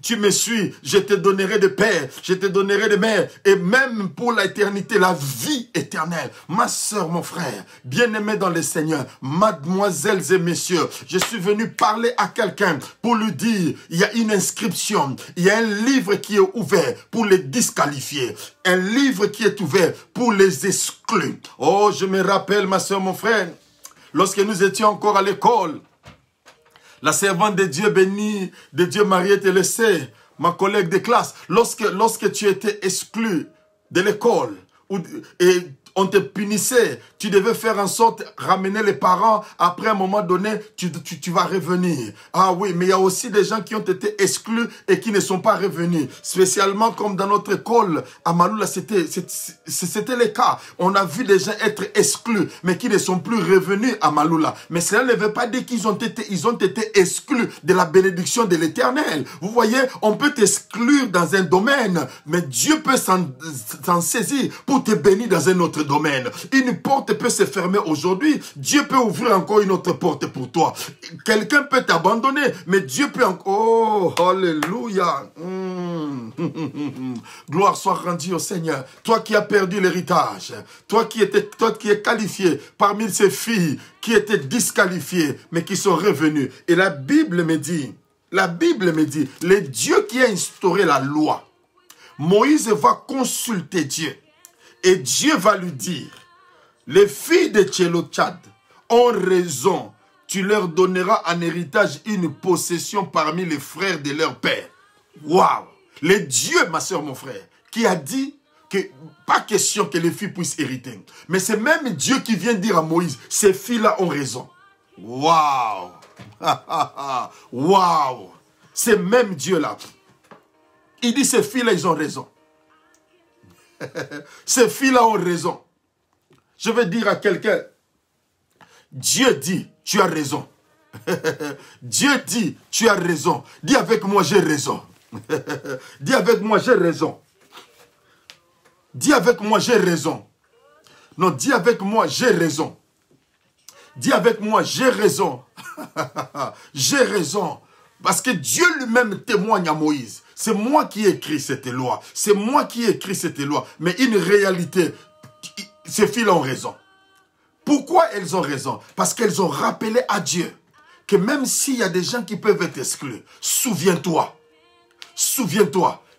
tu me suis, je te donnerai de père, je te donnerai de mère, et même pour l'éternité, la vie éternelle. Ma soeur, mon frère, bien-aimé dans le Seigneur, mademoiselles et messieurs, je suis venu parler à quelqu'un pour lui dire, il y a une inscription, il y a un livre qui est ouvert pour les disqualifier, un livre qui est ouvert pour les exclure. Oh, je me rappelle, ma soeur, mon frère, lorsque nous étions encore à l'école, la servante de Dieu béni, de Dieu Mariette le sait, ma collègue de classe, lorsque tu étais exclu de l'école et on te punissait, tu devais faire en sorte de ramener les parents. Après un moment donné, tu vas revenir. Ah oui, mais il y a aussi des gens qui ont été exclus et qui ne sont pas revenus. Spécialement comme dans notre école à Maloula, c'était le cas. On a vu des gens être exclus, mais qui ne sont plus revenus à Maloula. Mais cela ne veut pas dire qu'ils ont été exclus de la bénédiction de l'Éternel. Vous voyez, on peut t'exclure dans un domaine, mais Dieu peut s'en saisir pour te bénir dans un autre domaine. Une porte peut se fermer aujourd'hui. Dieu peut ouvrir encore une autre porte pour toi. Quelqu'un peut t'abandonner, mais Dieu peut encore... Oh, alléluia. Gloire soit rendue au Seigneur. Toi qui as perdu l'héritage, toi qui es qualifié parmi ces filles qui étaient disqualifiées, mais qui sont revenues. Et la Bible me dit, le Dieu qui a instauré la loi, Moïse va consulter Dieu. Et Dieu va lui dire, les filles de Tchélochad ont raison, tu leur donneras en héritage une possession parmi les frères de leur père. Waouh! Le Dieu, ma soeur, mon frère, qui a dit que pas question que les filles puissent hériter. Mais c'est même Dieu qui vient dire à Moïse, ces filles-là ont raison. Waouh! Waouh! C'est même Dieu-là. Il dit, ces filles-là, ils ont raison. Ces filles-là ont raison. Je vais dire à quelqu'un, Dieu dit, tu as raison. Dieu dit, tu as raison. Dis avec moi, j'ai raison. Dis avec moi, j'ai raison. Dis avec moi, j'ai raison. Non, dis avec moi, j'ai raison. Dis avec moi, j'ai raison. J'ai raison. Parce que Dieu lui-même témoigne à Moïse. C'est moi qui ai écrit cette loi. C'est moi qui ai écrit cette loi. Mais une réalité, ces filles ont raison. Pourquoi elles ont raison? Parce qu'elles ont rappelé à Dieu que même s'il y a des gens qui peuvent être exclus, souviens-toi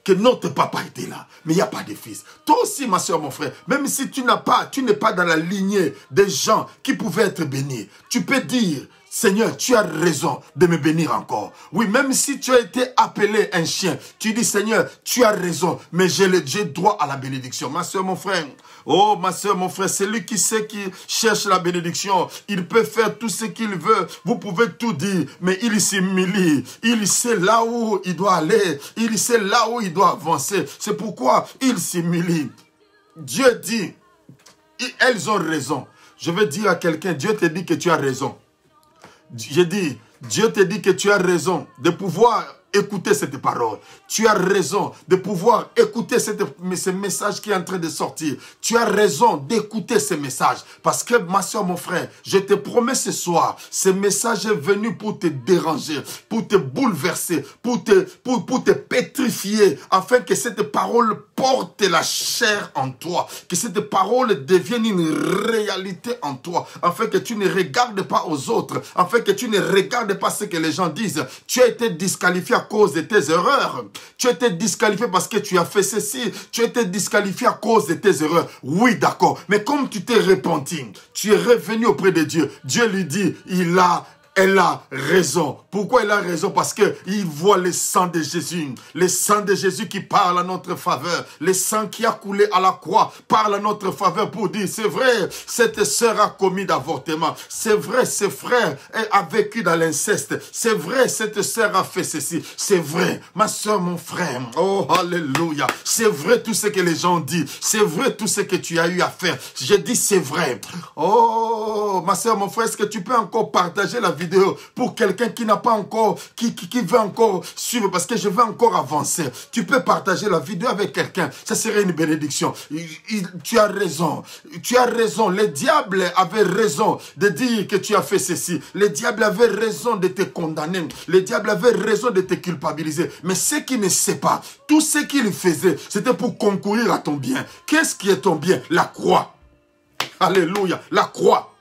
que notre papa était là, mais il n'y a pas de fils. Toi aussi, ma soeur, mon frère, même si tu n'es pas dans la lignée des gens qui pouvaient être bénis, tu peux dire, Seigneur, tu as raison de me bénir encore. Oui, même si tu as été appelé un chien, tu dis, Seigneur, tu as raison, mais j'ai droit à la bénédiction. Ma soeur, mon frère, oh, ma soeur, mon frère, celui qui sait qui cherche la bénédiction, il peut faire tout ce qu'il veut. Vous pouvez tout dire, mais il s'humilie. Il sait là où il doit aller. Il sait là où il doit avancer. C'est pourquoi il s'humilie. Dieu dit, elles ont raison. Je veux dire à quelqu'un, Dieu te dit que tu as raison. J'ai dit, Dieu te dit que tu as raison de pouvoir écouter cette parole. Tu as raison de pouvoir écouter ce message qui est en train de sortir. Tu as raison d'écouter ce message. Parce que, ma soeur, mon frère, je te promets ce soir, ce message est venu pour te déranger, pour te bouleverser, pour te pétrifier, afin que cette parole porte la chair en toi, que cette parole devienne une réalité en toi, afin que tu ne regardes pas aux autres, afin que tu ne regardes pas ce que les gens disent. Tu as été disqualifié à cause de tes erreurs. Tu as été disqualifié parce que tu as fait ceci. Tu as été disqualifié à cause de tes erreurs. Oui, d'accord. Mais comme tu t'es repenti, tu es revenu auprès de Dieu. Dieu lui dit, elle a raison. Pourquoi elle a raison? Parce qu'il voit le sang de Jésus. Le sang de Jésus qui parle à notre faveur. Le sang qui a coulé à la croix parle à notre faveur pour dire, c'est vrai, cette sœur a commis d'avortement. C'est vrai, ce frère a vécu dans l'inceste. C'est vrai, cette sœur a fait ceci. C'est vrai, ma sœur, mon frère. Oh, alléluia. C'est vrai tout ce que les gens disent. C'est vrai tout ce que tu as eu à faire. Je dis c'est vrai. Oh, ma sœur, mon frère, est-ce que tu peux encore partager la vidéo pour quelqu'un qui n'a pas encore, qui veut encore suivre, parce que je veux encore avancer. Tu peux partager la vidéo avec quelqu'un, ça serait une bénédiction. Tu as raison, le diable avait raison de dire que tu as fait ceci, le diable avait raison de te condamner, le diable avait raison de te culpabiliser, mais ce qu'il ne sait pas, tout ce qu'il faisait, c'était pour concourir à ton bien. Qu'est-ce qui est ton bien? La croix. Alléluia, la croix.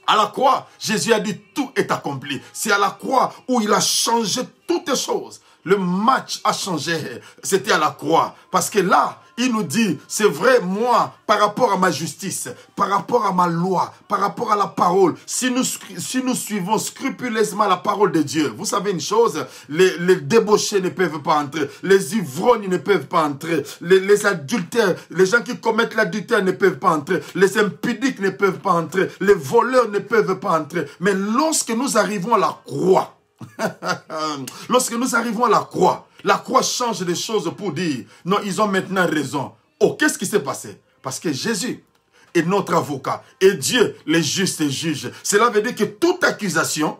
À la croix, Jésus a dit tout est accompli. C'est à la croix où il a changé toutes les choses. Le match a changé. C'était à la croix. Parce que là, il nous dit, c'est vrai, moi, par rapport à ma justice, par rapport à ma loi, par rapport à la parole, si nous suivons scrupuleusement la parole de Dieu, vous savez une chose, les débauchés ne peuvent pas entrer, les ivrognes ne peuvent pas entrer, les adultères, les gens qui commettent l'adultère ne peuvent pas entrer, les impudiques ne peuvent pas entrer, les voleurs ne peuvent pas entrer. Mais lorsque nous arrivons à la croix, lorsque nous arrivons à la croix change les choses pour dire, non, ils ont maintenant raison. Oh, qu'est-ce qui s'est passé? Parce que Jésus est notre avocat et Dieu, le juste juge. Cela veut dire que toute accusation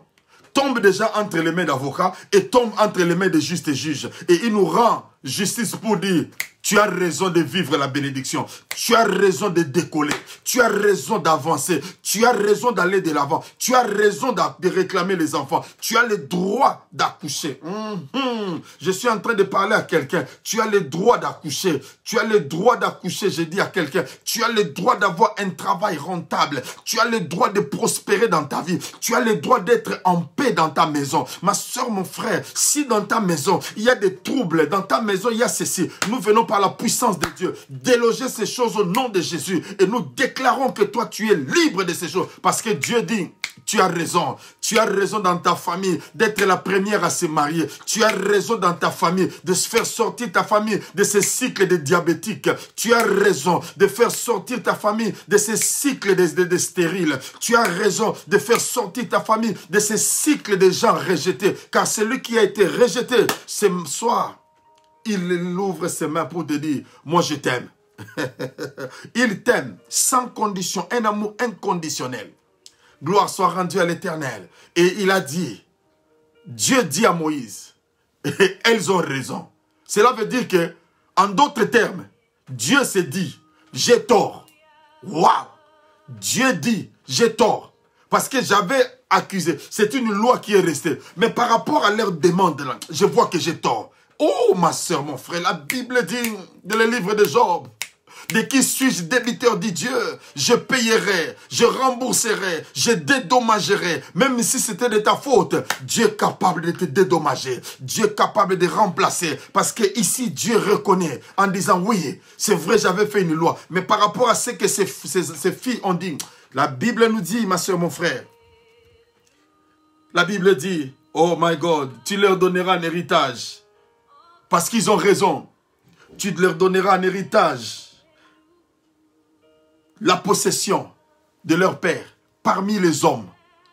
tombe déjà entre les mains d'avocat et tombe entre les mains de justes juges. Et il nous rend justice pour dire, tu as raison de vivre la bénédiction. Tu as raison de décoller. Tu as raison d'avancer. Tu as raison d'aller de l'avant. Tu as raison de réclamer les enfants. Tu as le droit d'accoucher. Je suis en train de parler à quelqu'un. Tu as le droit d'accoucher. Tu as le droit d'accoucher, je dis à quelqu'un. Tu as le droit d'avoir un travail rentable. Tu as le droit de prospérer dans ta vie. Tu as le droit d'être en paix dans ta maison. Ma soeur, mon frère, si dans ta maison, il y a des troubles, dans ta maison, il y a ceci. Nous venons par la puissance de Dieu déloger ces choses au nom de Jésus et nous déclarons que toi tu es libre de ces choses parce que Dieu dit tu as raison dans ta famille d'être la première à se marier, tu as raison dans ta famille de se faire sortir ta famille de ces cycles de diabétiques, tu as raison de faire sortir ta famille de ces cycles de stériles, tu as raison de faire sortir ta famille de ces cycles de gens rejetés, car celui qui a été rejeté ce soir, il ouvre ses mains pour te dire, moi je t'aime. Il t'aime sans condition, un amour inconditionnel. Gloire soit rendue à l'Éternel. Et il a dit, Dieu dit à Moïse, et elles ont raison. Cela veut dire que, en d'autres termes, Dieu s'est dit, j'ai tort. Waouh! Dieu dit, j'ai tort. Parce que j'avais accusé. C'est une loi qui est restée. Mais par rapport à leur demande, je vois que j'ai tort. Oh, ma soeur, mon frère, la Bible dit dans le livre de Job, de qui suis-je débiteur, dit Dieu, je payerai, je rembourserai, je dédommagerai, même si c'était de ta faute, Dieu est capable de te dédommager, Dieu est capable de remplacer, parce que ici, Dieu reconnaît en disant, oui, c'est vrai, j'avais fait une loi, mais par rapport à ce que ces filles ont dit, la Bible nous dit, ma soeur, mon frère, la Bible dit, oh my God, tu leur donneras un héritage. Parce qu'ils ont raison. Tu leur donneras un héritage. La possession de leur père parmi les hommes.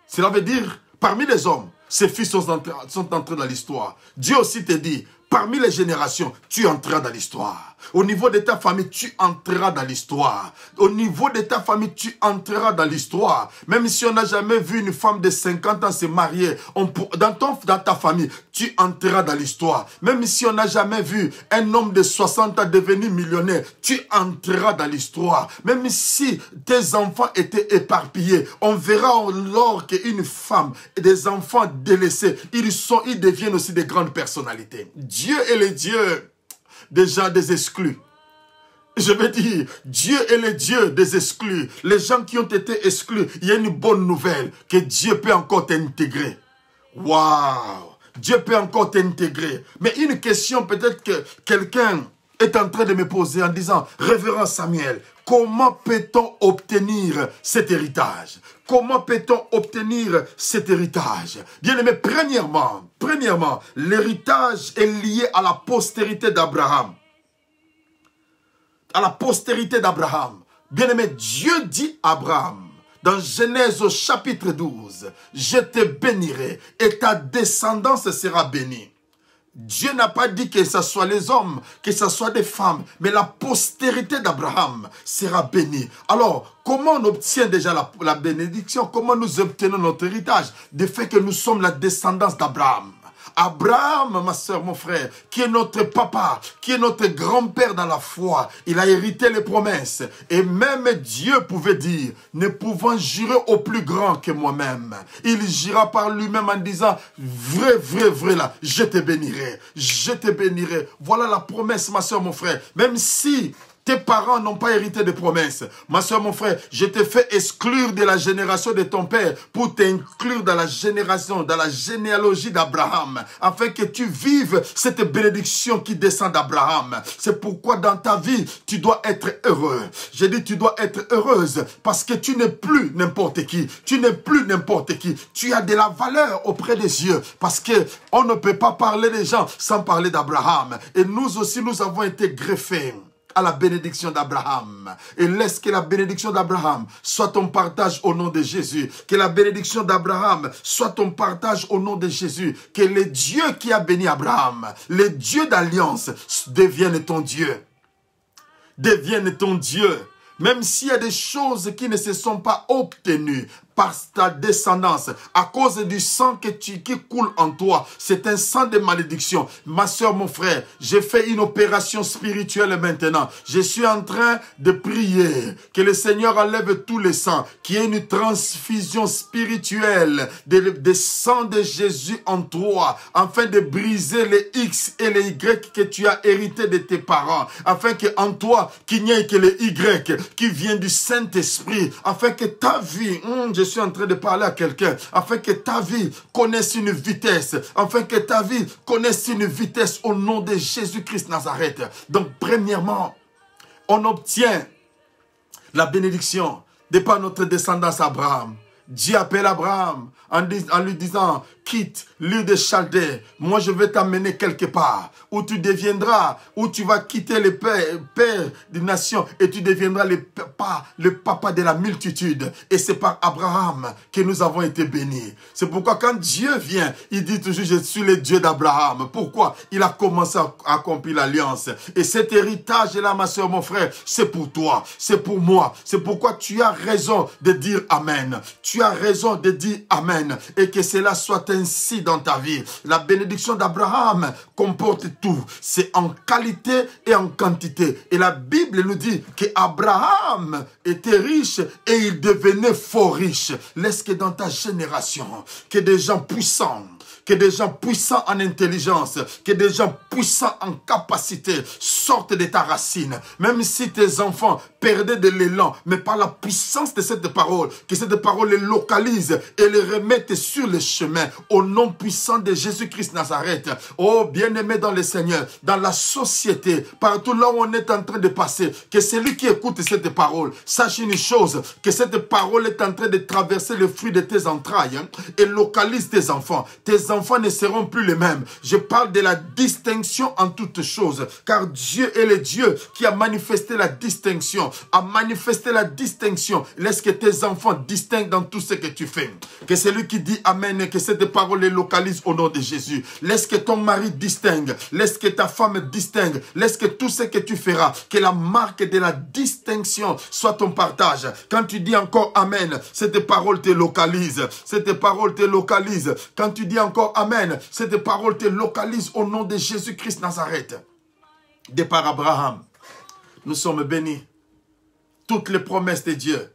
Cela veut dire, parmi les hommes, ces fils sont entrés dans l'histoire. Dieu aussi te dit, parmi les générations, tu entreras dans l'histoire. Au niveau de ta famille, tu entreras dans l'histoire. Au niveau de ta famille, tu entreras dans l'histoire. Même si on n'a jamais vu une femme de 50 ans se marier, dans ta famille, tu entreras dans l'histoire. Même si on n'a jamais vu un homme de 60 ans devenir millionnaire, tu entreras dans l'histoire. Même si tes enfants étaient éparpillés, on verra alors qu'une femme et des enfants délaissés, ils deviennent aussi des grandes personnalités. Dieu est le Dieu des gens des exclus. Je veux dire, Dieu est le Dieu des exclus. Les gens qui ont été exclus, il y a une bonne nouvelle, que Dieu peut encore t'intégrer. Waouh! Dieu peut encore t'intégrer. Mais une question peut-être que quelqu'un est en train de me poser en disant, Révérend Samuel, comment peut-on obtenir cet héritage? Comment peut-on obtenir cet héritage? Bien-aimé, premièrement, l'héritage est lié à la postérité d'Abraham. À la postérité d'Abraham. Bien-aimé, Dieu dit à Abraham, dans Genèse au chapitre 12, je te bénirai et ta descendance sera bénie. Dieu n'a pas dit que ce soit les hommes, que ce soit des femmes, mais la postérité d'Abraham sera bénie. Alors, comment on obtient déjà la bénédiction? Comment nous obtenons notre héritage? Du fait que nous sommes la descendance d'Abraham. Abraham, ma soeur, mon frère, qui est notre papa, qui est notre grand-père dans la foi, il a hérité les promesses. Et même Dieu pouvait dire, ne pouvant jurer au plus grand que moi-même. Il jura par lui-même en disant, vrai là, je te bénirai, je te bénirai. Voilà la promesse, ma soeur, mon frère. Même si tes parents n'ont pas hérité de promesses. Ma soeur, mon frère, je te fais exclure de la génération de ton père pour t'inclure dans la génération, dans la généalogie d'Abraham, afin que tu vives cette bénédiction qui descend d'Abraham. C'est pourquoi dans ta vie, tu dois être heureux. J'ai dit tu dois être heureuse parce que tu n'es plus n'importe qui. Tu n'es plus n'importe qui. Tu as de la valeur auprès des yeux parce que on ne peut pas parler des gens sans parler d'Abraham. Et nous aussi, nous avons été greffés à la bénédiction d'Abraham. Et laisse que la bénédiction d'Abraham soit ton partage au nom de Jésus. Que la bénédiction d'Abraham soit ton partage au nom de Jésus. Que le Dieu qui a béni Abraham, le Dieu d'alliance, devienne ton Dieu. Devienne ton Dieu. Même s'il y a des choses qui ne se sont pas obtenues par ta descendance, à cause du sang qui coule en toi, c'est un sang de malédiction. Ma soeur, mon frère, j'ai fait une opération spirituelle maintenant. Je suis en train de prier que le Seigneur enlève tous les sangs, qu'il y ait une transfusion spirituelle des sangs de Jésus en toi, afin de briser les X et les Y que tu as hérité de tes parents, afin qu'en toi, qu'il n'y ait que les Y qui viennent du Saint-Esprit, afin que ta vie, je suis en train de parler à quelqu'un, afin que ta vie connaisse une vitesse, afin que ta vie connaisse une vitesse au nom de Jésus-Christ Nazareth. Donc, premièrement, on obtient la bénédiction de par notre descendance Abraham. Dieu appelle Abraham en lui disant, quitte l'île de Chaldée, moi je vais t'amener quelque part où tu deviendras, où tu vas quitter le père des nations et tu deviendras le papa de la multitude. Et c'est par Abraham que nous avons été bénis. C'est pourquoi quand Dieu vient, il dit toujours, je suis le Dieu d'Abraham. Pourquoi? Il a commencé à accomplir l'alliance. Et cet héritage-là, ma soeur, mon frère, c'est pour toi, c'est pour moi. C'est pourquoi tu as raison de dire Amen. Tu as raison de dire Amen. Et que cela soit ainsi dans ta vie. La bénédiction d'Abraham comporte tout. C'est en qualité et en quantité. Et la Bible nous dit qu'Abraham était riche et il devenait fort riche. Laisse que dans ta génération, que des gens puissants, que des gens puissants en intelligence, que des gens puissants en capacité sortent de ta racine. Même si tes enfants perdaient de l'élan, mais par la puissance de cette parole, que cette parole les localise et les remette sur le chemin au nom puissant de Jésus-Christ Nazareth. Oh, bien-aimé dans le Seigneur, dans la société, partout là où on est en train de passer, que celui qui écoute cette parole, sache une chose, que cette parole est en train de traverser le fruit de tes entrailles et localise tes enfants. Tes enfants ne seront plus les mêmes. Je parle de la distinction en toutes choses. Car Dieu est le Dieu qui a manifesté la distinction. A manifesté la distinction. Laisse que tes enfants distinguent dans tout ce que tu fais. Que celui qui dit Amen et que cette parole les localise au nom de Jésus. Laisse que ton mari distingue. Laisse que ta femme distingue. Laisse que tout ce que tu feras, que la marque de la distinction soit ton partage. Quand tu dis encore Amen, cette parole te localise. Cette parole te localise. Quand tu dis encore Amen, cette parole te localise au nom de Jésus-Christ Nazareth. De par Abraham, nous sommes bénis. Toutes les promesses de Dieu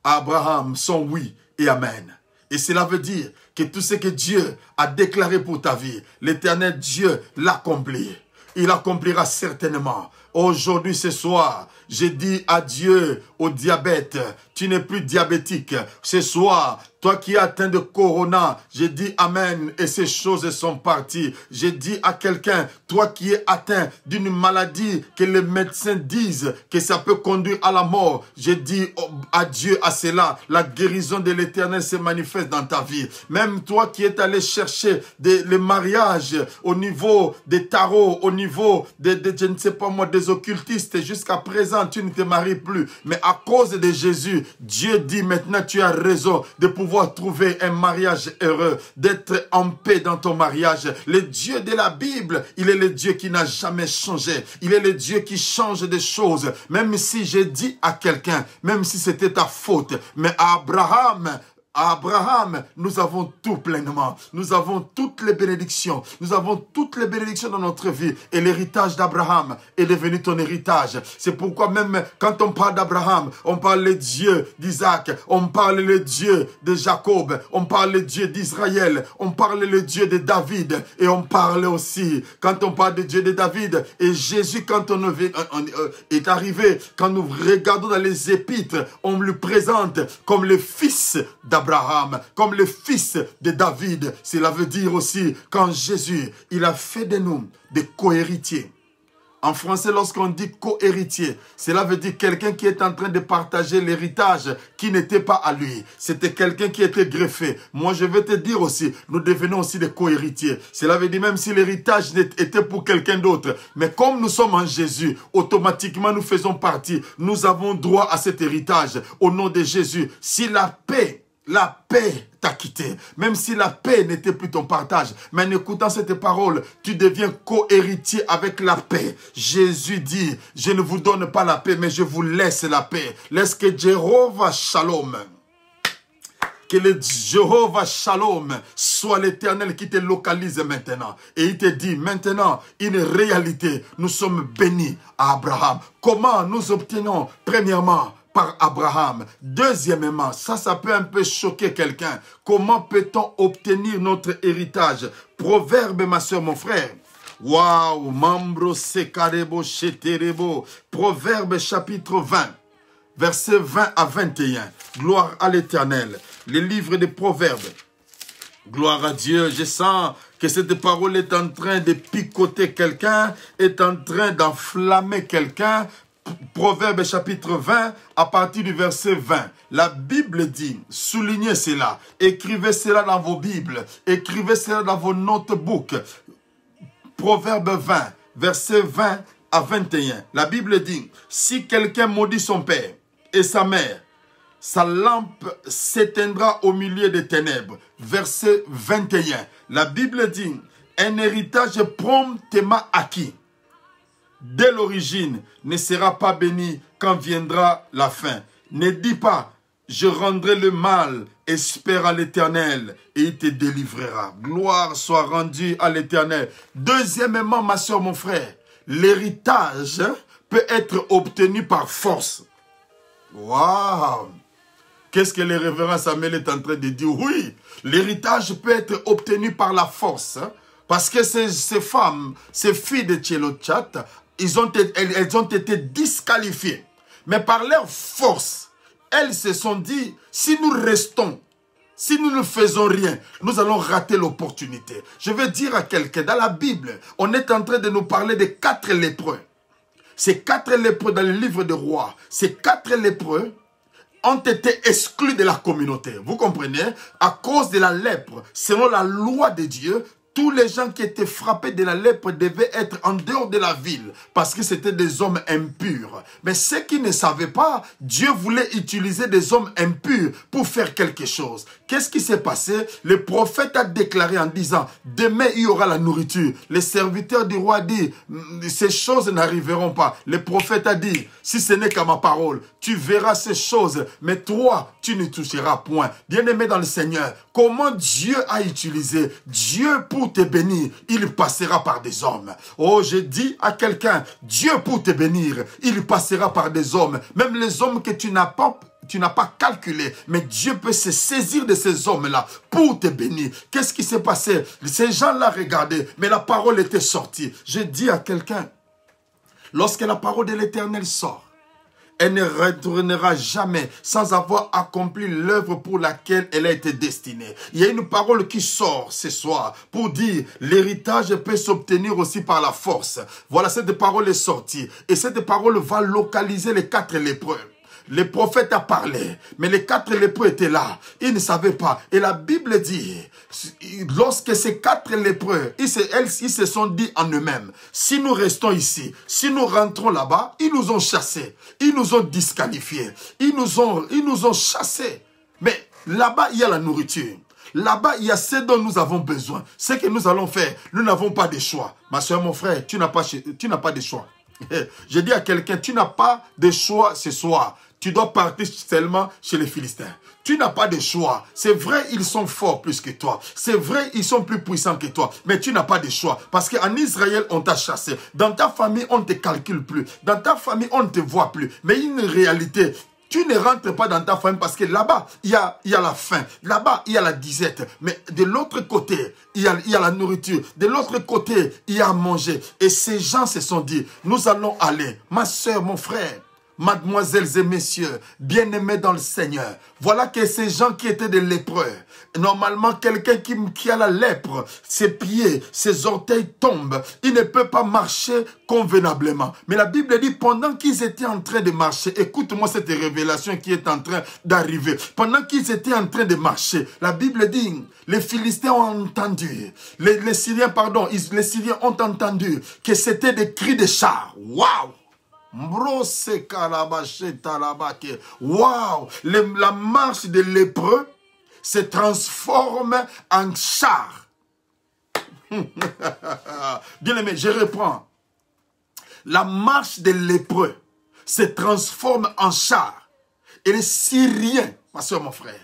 à Abraham sont oui et Amen. Et cela veut dire que tout ce que Dieu a déclaré pour ta vie, l'Éternel Dieu l'accomplit. Il accomplira certainement. Aujourd'hui, ce soir, j'ai dit adieu au diabète. Tu n'es plus diabétique. Ce soir, toi qui es atteint de corona, j'ai dit Amen et ces choses sont parties. J'ai dit à quelqu'un, toi qui es atteint d'une maladie que les médecins disent que ça peut conduire à la mort, j'ai dit adieu à cela. La guérison de l'Éternel se manifeste dans ta vie. Même toi qui es allé chercher le mariage au niveau des tarots, au niveau je ne sais pas moi, des occultistes, jusqu'à présent tu ne te maries plus. Mais à cause de Jésus, Dieu dit maintenant tu as raison de pouvoir trouver un mariage heureux, d'être en paix dans ton mariage. Le Dieu de la Bible, il est le Dieu qui n'a jamais changé. Il est le Dieu qui change des choses. Même si j'ai dit à quelqu'un, même si c'était ta faute, mais à Abraham, nous avons tout pleinement. Nous avons toutes les bénédictions. Nous avons toutes les bénédictions dans notre vie. Et l'héritage d'Abraham est devenu ton héritage. C'est pourquoi même quand on parle d'Abraham, on parle le Dieu d'Isaac, on parle le Dieu de Jacob, on parle le Dieu d'Israël, on parle le Dieu de David. Et on parle aussi, quand on parle de Dieu de David, et Jésus, quand on est arrivé, quand nous regardons dans les épîtres, on le présente comme le fils d'Abraham. Comme le fils de David. Cela veut dire aussi, quand Jésus, il a fait de nous des co-héritiers. En français, lorsqu'on dit co-héritier, cela veut dire quelqu'un qui est en train de partager l'héritage qui n'était pas à lui. C'était quelqu'un qui était greffé. Moi, je vais te dire aussi, nous devenons aussi des co-héritiers. Cela veut dire même si l'héritage était pour quelqu'un d'autre. Mais comme nous sommes en Jésus, automatiquement nous faisons partie. Nous avons droit à cet héritage. Au nom de Jésus, si la paix t'a quitté. Même si la paix n'était plus ton partage. Mais en écoutant cette parole, tu deviens co-héritier avec la paix. Jésus dit, je ne vous donne pas la paix, mais je vous laisse la paix. Laisse que Jéhovah Shalom, que le Jéhovah Shalom soit l'Éternel qui te localise maintenant. Et il te dit maintenant, une réalité, nous sommes bénis à Abraham. Comment nous obtenons? Premièrement, par Abraham. Deuxièmement, ça peut un peu choquer quelqu'un. Comment peut-on obtenir notre héritage? Proverbe, ma soeur, mon frère. Waouh, Mambro Sekarebo Sheterebo. Proverbe chapitre 20, versets 20 à 21. Gloire à l'Éternel. Le livre des Proverbes. Gloire à Dieu. Je sens que cette parole est en train de picoter quelqu'un, est en train d'enflammer quelqu'un. Proverbe chapitre 20, à partir du verset 20. La Bible dit, soulignez cela, écrivez cela dans vos Bibles, écrivez cela dans vos notebooks. Proverbe 20, verset 20 à 21. La Bible dit, si quelqu'un maudit son père et sa mère, sa lampe s'éteindra au milieu des ténèbres. Verset 21. La Bible dit, un héritage promptement acquis dès l'origine ne sera pas béni quand viendra la fin. Ne dis pas, je rendrai le mal, espère à l'Éternel et il te délivrera. Gloire soit rendue à l'Éternel. Deuxièmement, ma soeur, mon frère, l'héritage peut être obtenu par force. Waouh! Qu'est-ce que le révérend Samuel est en train de dire? Oui, l'héritage peut être obtenu par la force. Parce que ces femmes, ces filles de Tchelochat, elles ont été disqualifiées. Mais par leur force, elles se sont dit, si nous restons, si nous ne faisons rien, nous allons rater l'opportunité. Je veux dire à quelqu'un, dans la Bible, on est en train de nous parler de 4 lépreux. Ces 4 lépreux dans le livre des rois, ces 4 lépreux ont été exclus de la communauté. Vous comprenez? À cause de la lèpre, selon la loi de Dieu, tous les gens qui étaient frappés de la lèpre devaient être en dehors de la ville parce que c'était des hommes impurs. Mais ceux qui ne savaient pas, Dieu voulait utiliser des hommes impurs pour faire quelque chose. Qu'est-ce qui s'est passé? Le prophète a déclaré en disant, demain il y aura la nourriture. Les serviteurs du roi disent, ces choses n'arriveront pas. Le prophète a dit, si ce n'est qu'à ma parole, tu verras ces choses, mais toi, tu ne toucheras point. Bien-aimé dans le Seigneur, comment Dieu a utilisé Dieu pour te bénir, il passera par des hommes. Oh, je dis à quelqu'un, Dieu pour te bénir, il passera par des hommes. Même les hommes que tu n'as pas calculé, mais Dieu peut se saisir de ces hommes-là pour te bénir. Qu'est-ce qui s'est passé? Ces gens-là regardaient, mais la parole était sortie. Je dis à quelqu'un, lorsque la parole de l'Éternel sort, elle ne retournera jamais sans avoir accompli l'œuvre pour laquelle elle a été destinée. Il y a une parole qui sort ce soir pour dire l'héritage peut s'obtenir aussi par la force. Voilà, cette parole est sortie. Et cette parole va localiser les 4 lépreux. Le prophète a parlé, mais les 4 lépreux étaient là. Ils ne savaient pas. Et la Bible dit, lorsque ces 4 lépreux, ils se sont dit en eux-mêmes, si nous restons ici, si nous rentrons là-bas, ils nous ont chassés, ils nous ont disqualifiés, ils nous ont chassés. Mais là-bas, il y a la nourriture. Là-bas, il y a ce dont nous avons besoin. Ce que nous allons faire, nous n'avons pas de choix. Ma soeur, mon frère, tu n'as pas de choix. Je dis à quelqu'un, tu n'as pas de choix ce soir. Tu dois partir seulement chez les Philistins. Tu n'as pas de choix. C'est vrai, ils sont forts plus que toi. C'est vrai, ils sont plus puissants que toi. Mais tu n'as pas de choix. Parce qu'en Israël, on t'a chassé. Dans ta famille, on ne te calcule plus. Dans ta famille, on ne te voit plus. Mais une réalité, tu ne rentres pas dans ta famille parce que là-bas, il y a la faim. Là-bas, il y a la disette. Mais de l'autre côté, il y a la nourriture. De l'autre côté, il y a à manger. Et ces gens se sont dit, nous allons aller. Ma soeur, mon frère, mademoiselles et messieurs, bien-aimés dans le Seigneur, voilà que ces gens qui étaient des lépreux, normalement quelqu'un qui a la lèpre, ses pieds, ses orteils tombent, il ne peut pas marcher convenablement. Mais la Bible dit, pendant qu'ils étaient en train de marcher, écoute-moi cette révélation qui est en train d'arriver, pendant qu'ils étaient en train de marcher, la Bible dit, les Philistins ont entendu, les Syriens ont entendu que c'était des cris de chars. Waouh! Waouh! La marche des lépreux se transforme en char. Bien aimé, je reprends. La marche des lépreux se transforme en char. Et les Syriens, ma soeur, mon frère,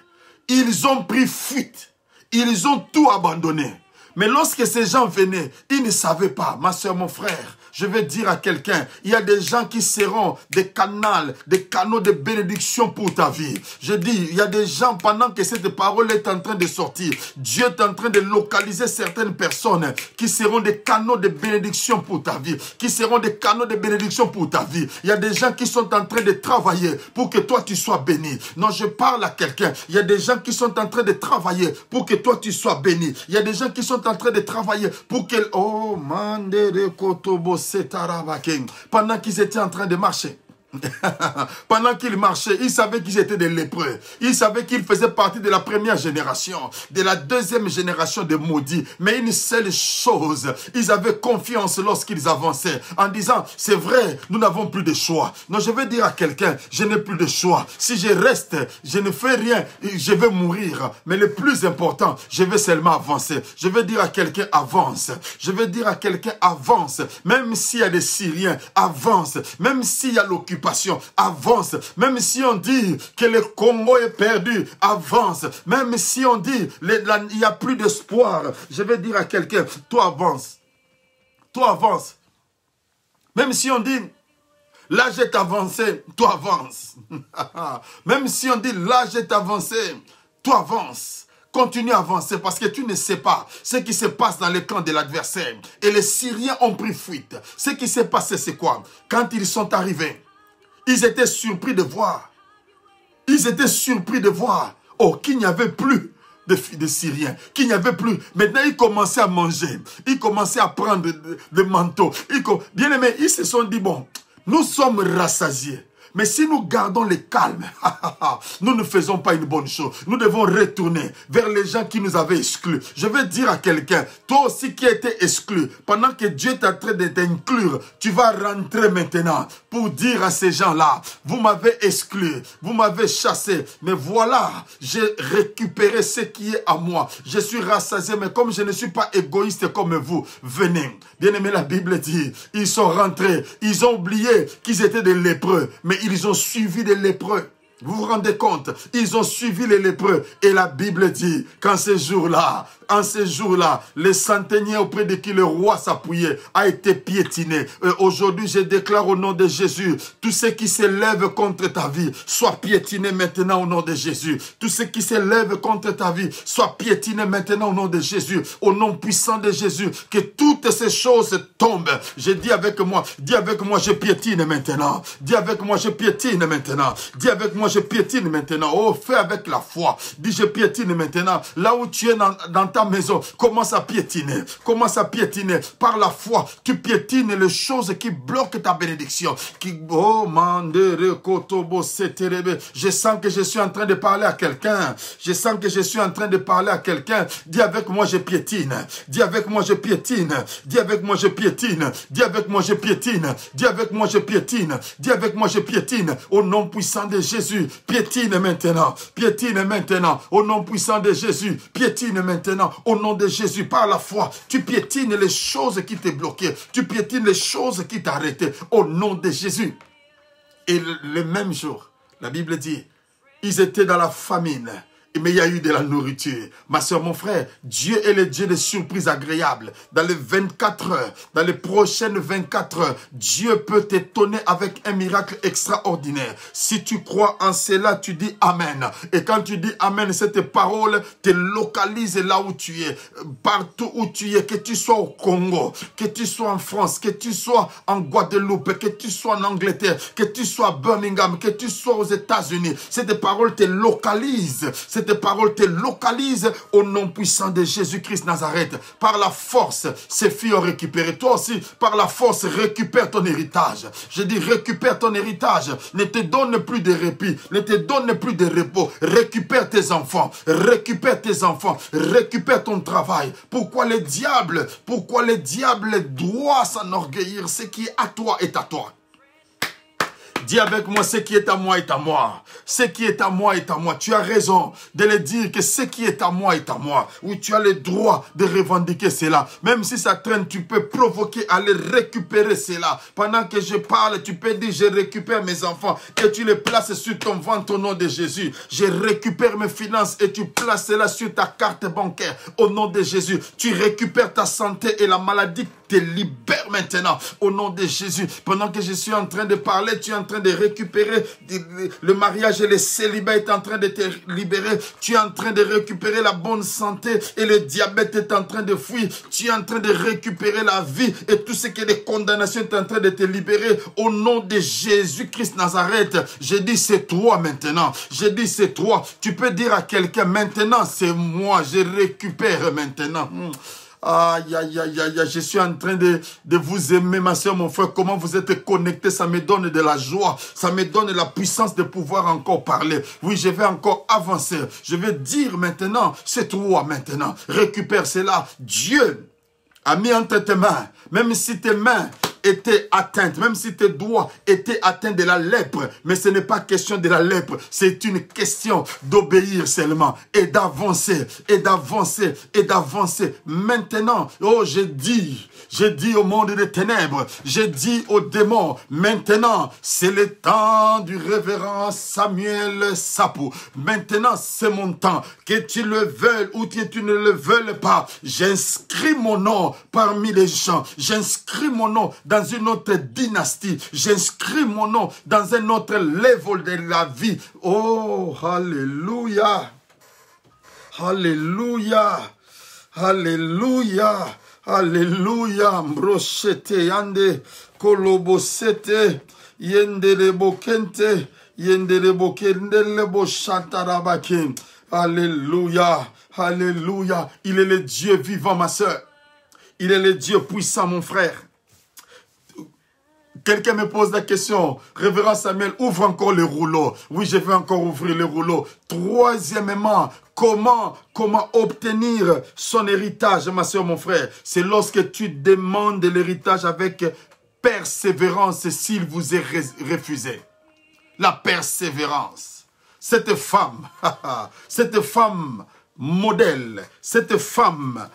ils ont pris fuite. Ils ont tout abandonné. Mais lorsque ces gens venaient, ils ne savaient pas, ma soeur, mon frère, je vais dire à quelqu'un, il y a des gens qui seront des canaux de bénédiction pour ta vie. Je dis, il y a des gens, pendant que cette parole est en train de sortir, Dieu est en train de localiser certaines personnes qui seront des canaux de bénédiction pour ta vie, qui seront des canaux de bénédiction pour ta vie. Il y a des gens qui sont en train de travailler pour que toi tu sois béni. Non, je parle à quelqu'un. Il y a des gens qui sont en train de travailler pour que toi tu sois béni. Il y a des gens qui sont en train de travailler pour que... Oh, Mandere Kotobo Setarabaking. Pendant qu'ils étaient en train de marcher. Pendant qu'ils marchaient, ils savaient qu'ils étaient des lépreux. Ils savaient qu'ils faisaient partie de la première génération, de la deuxième génération de maudits. Mais une seule chose, ils avaient confiance lorsqu'ils avançaient, en disant, c'est vrai, nous n'avons plus de choix. Non, je vais dire à quelqu'un, je n'ai plus de choix. Si je reste, je ne fais rien, je vais mourir. Mais le plus important, je vais seulement avancer. Je vais dire à quelqu'un, avance. Je vais dire à quelqu'un, avance. Même s'il y a des Syriens, avance. Même s'il y a l'occupation, avance. Même si on dit que le Congo est perdu, avance. Même si on dit il n'y a plus d'espoir, je vais dire à quelqu'un, toi avance. Toi avance. Même si on dit l'âge est avancé, toi avance. Même si on dit l'âge est avancé, toi avance. Continue à avancer parce que tu ne sais pas ce qui se passe dans le camp de l'adversaire. Et les Syriens ont pris fuite. Ce qui s'est passé, c'est quoi? Quand ils sont arrivés, ils étaient surpris de voir. Ils étaient surpris de voir. Oh, qu'il n'y avait plus de Syriens. Qu'il n'y avait plus. Maintenant, ils commençaient à manger. Ils commençaient à prendre des manteaux. Bien aimés, ils se sont dit, bon, nous sommes rassasiés. Mais si nous gardons le calme, nous ne faisons pas une bonne chose. Nous devons retourner vers les gens qui nous avaient exclus. Je vais dire à quelqu'un, toi aussi qui étais exclu, pendant que Dieu est en train de t'inclure, tu vas rentrer maintenant pour dire à ces gens-là, vous m'avez exclu, vous m'avez chassé, mais voilà, j'ai récupéré ce qui est à moi. Je suis rassasié, mais comme je ne suis pas égoïste comme vous, venez. Bien aimé, la Bible dit, ils sont rentrés, ils ont oublié qu'ils étaient des lépreux, mais ils ont suivi des lépreux. Vous vous rendez compte? Ils ont suivi les lépreux. Et la Bible dit qu'en ces jours-là, les centeniers auprès de qui le roi s'appuyait a été piétiné. Aujourd'hui, je déclare au nom de Jésus, tous ceux qui s'élèvent contre ta vie, soient piétinés maintenant au nom de Jésus. Tous ceux qui s'élèvent contre ta vie, soient piétinés maintenant au nom de Jésus. Au nom puissant de Jésus, que toutes ces choses tombent. Je dis avec moi, je piétine maintenant. Dis avec moi, je piétine maintenant. Dis avec moi, je piétine maintenant. Oh, fais avec la foi. Dis, je piétine maintenant. Là où tu es dans ta maison, commence à piétiner. Commence à piétiner. Par la foi, tu piétines les choses qui bloquent ta bénédiction. Je sens que je suis en train de parler à quelqu'un. Je sens que je suis en train de parler à quelqu'un. Dis avec moi, je piétine. Dis avec moi, je piétine. Dis avec moi, je piétine. Dis avec moi, je piétine. Dis avec moi, je piétine. Dis avec moi, je piétine. Au nom puissant de Jésus, piétine maintenant. Piétine maintenant. Au nom puissant de Jésus, piétine maintenant. Au nom de Jésus, par la foi, tu piétines les choses qui t'ont bloqué. Tu piétines les choses qui t'ont arrêté. Au nom de Jésus. Et le même jour, la Bible dit, ils étaient dans la famine. Mais il y a eu de la nourriture. Ma soeur, mon frère, Dieu est le Dieu des surprises agréables. Dans les 24 heures, dans les prochaines 24 heures, Dieu peut t'étonner avec un miracle extraordinaire. Si tu crois en cela, tu dis Amen. Et quand tu dis Amen, cette parole te localise là où tu es. Partout où tu es, que tu sois au Congo, que tu sois en France, que tu sois en Guadeloupe, que tu sois en Angleterre, que tu sois à Birmingham, que tu sois aux États-Unis. Cette parole te localise. Cette parole te localise au nom puissant de Jésus-Christ Nazareth. Par la force, ces filles ont récupéré. Toi aussi, par la force, récupère ton héritage. Je dis, récupère ton héritage. Ne te donne plus de répit. Ne te donne plus de repos. Récupère tes enfants. Récupère tes enfants. Récupère ton travail. Pourquoi le diable doit s'enorgueillir? Ce qui est à toi est à toi. Dis avec moi, ce qui est à moi est à moi. Ce qui est à moi est à moi. Tu as raison de le dire que ce qui est à moi est à moi. Oui, tu as le droit de revendiquer cela. Même si ça traîne, tu peux provoquer à aller récupérer cela. Pendant que je parle, tu peux dire, je récupère mes enfants et tu les places sur ton ventre au nom de Jésus. Je récupère mes finances et tu places cela sur ta carte bancaire au nom de Jésus. Tu récupères ta santé et la maladie te libère maintenant au nom de Jésus. Pendant que je suis en train de parler, tu es en train de récupérer le mariage et le célibat est en train de te libérer. Tu es en train de récupérer la bonne santé et le diabète est en train de fuir. Tu es en train de récupérer la vie et tout ce qui est de condamnation est en train de te libérer au nom de Jésus-Christ Nazareth. Je dis c'est toi maintenant. Je dis c'est toi. Tu peux dire à quelqu'un maintenant c'est moi. Je récupère maintenant. Aïe, aïe, aïe, aïe, je suis en train de vous aimer, ma soeur, mon frère. Comment vous êtes connectés, ça me donne de la joie. Ça me donne la puissance de pouvoir encore parler. Oui, je vais encore avancer. Je vais dire maintenant, c'est toi maintenant. Récupère cela. Dieu a mis entre tes mains, même si tes mains étaient atteintes, même si tes doigts étaient atteints de la lèpre, mais ce n'est pas question de la lèpre, c'est une question d'obéir seulement et d'avancer, et d'avancer, et d'avancer. Maintenant, oh, je dis au monde des ténèbres, je dis aux démons, maintenant, c'est le temps du révérend Samuel Sapou. Maintenant, c'est mon temps, que tu le veuilles ou que tu ne le veuilles pas, j'inscris mon nom parmi les gens, j'inscris mon nom dans une autre dynastie. J'inscris mon nom dans un autre level de la vie. Oh, alléluia. Alléluia. Alléluia. Alléluia. Mbrochete yande. Kolobosete. Yendelebo kente. Yendelebo kendelebo chantarabake. Alléluia. Alléluia. Il est le Dieu vivant, ma soeur. Il est le Dieu puissant, mon frère. Quelqu'un me pose la question, Révérend Samuel, ouvre encore le rouleau. Oui, je vais encore ouvrir le rouleau. Troisièmement, comment obtenir son héritage, ma soeur, mon frère? C'est lorsque tu demandes l'héritage avec persévérance s'il vous est refusé. La persévérance. Cette femme modèle, cette femme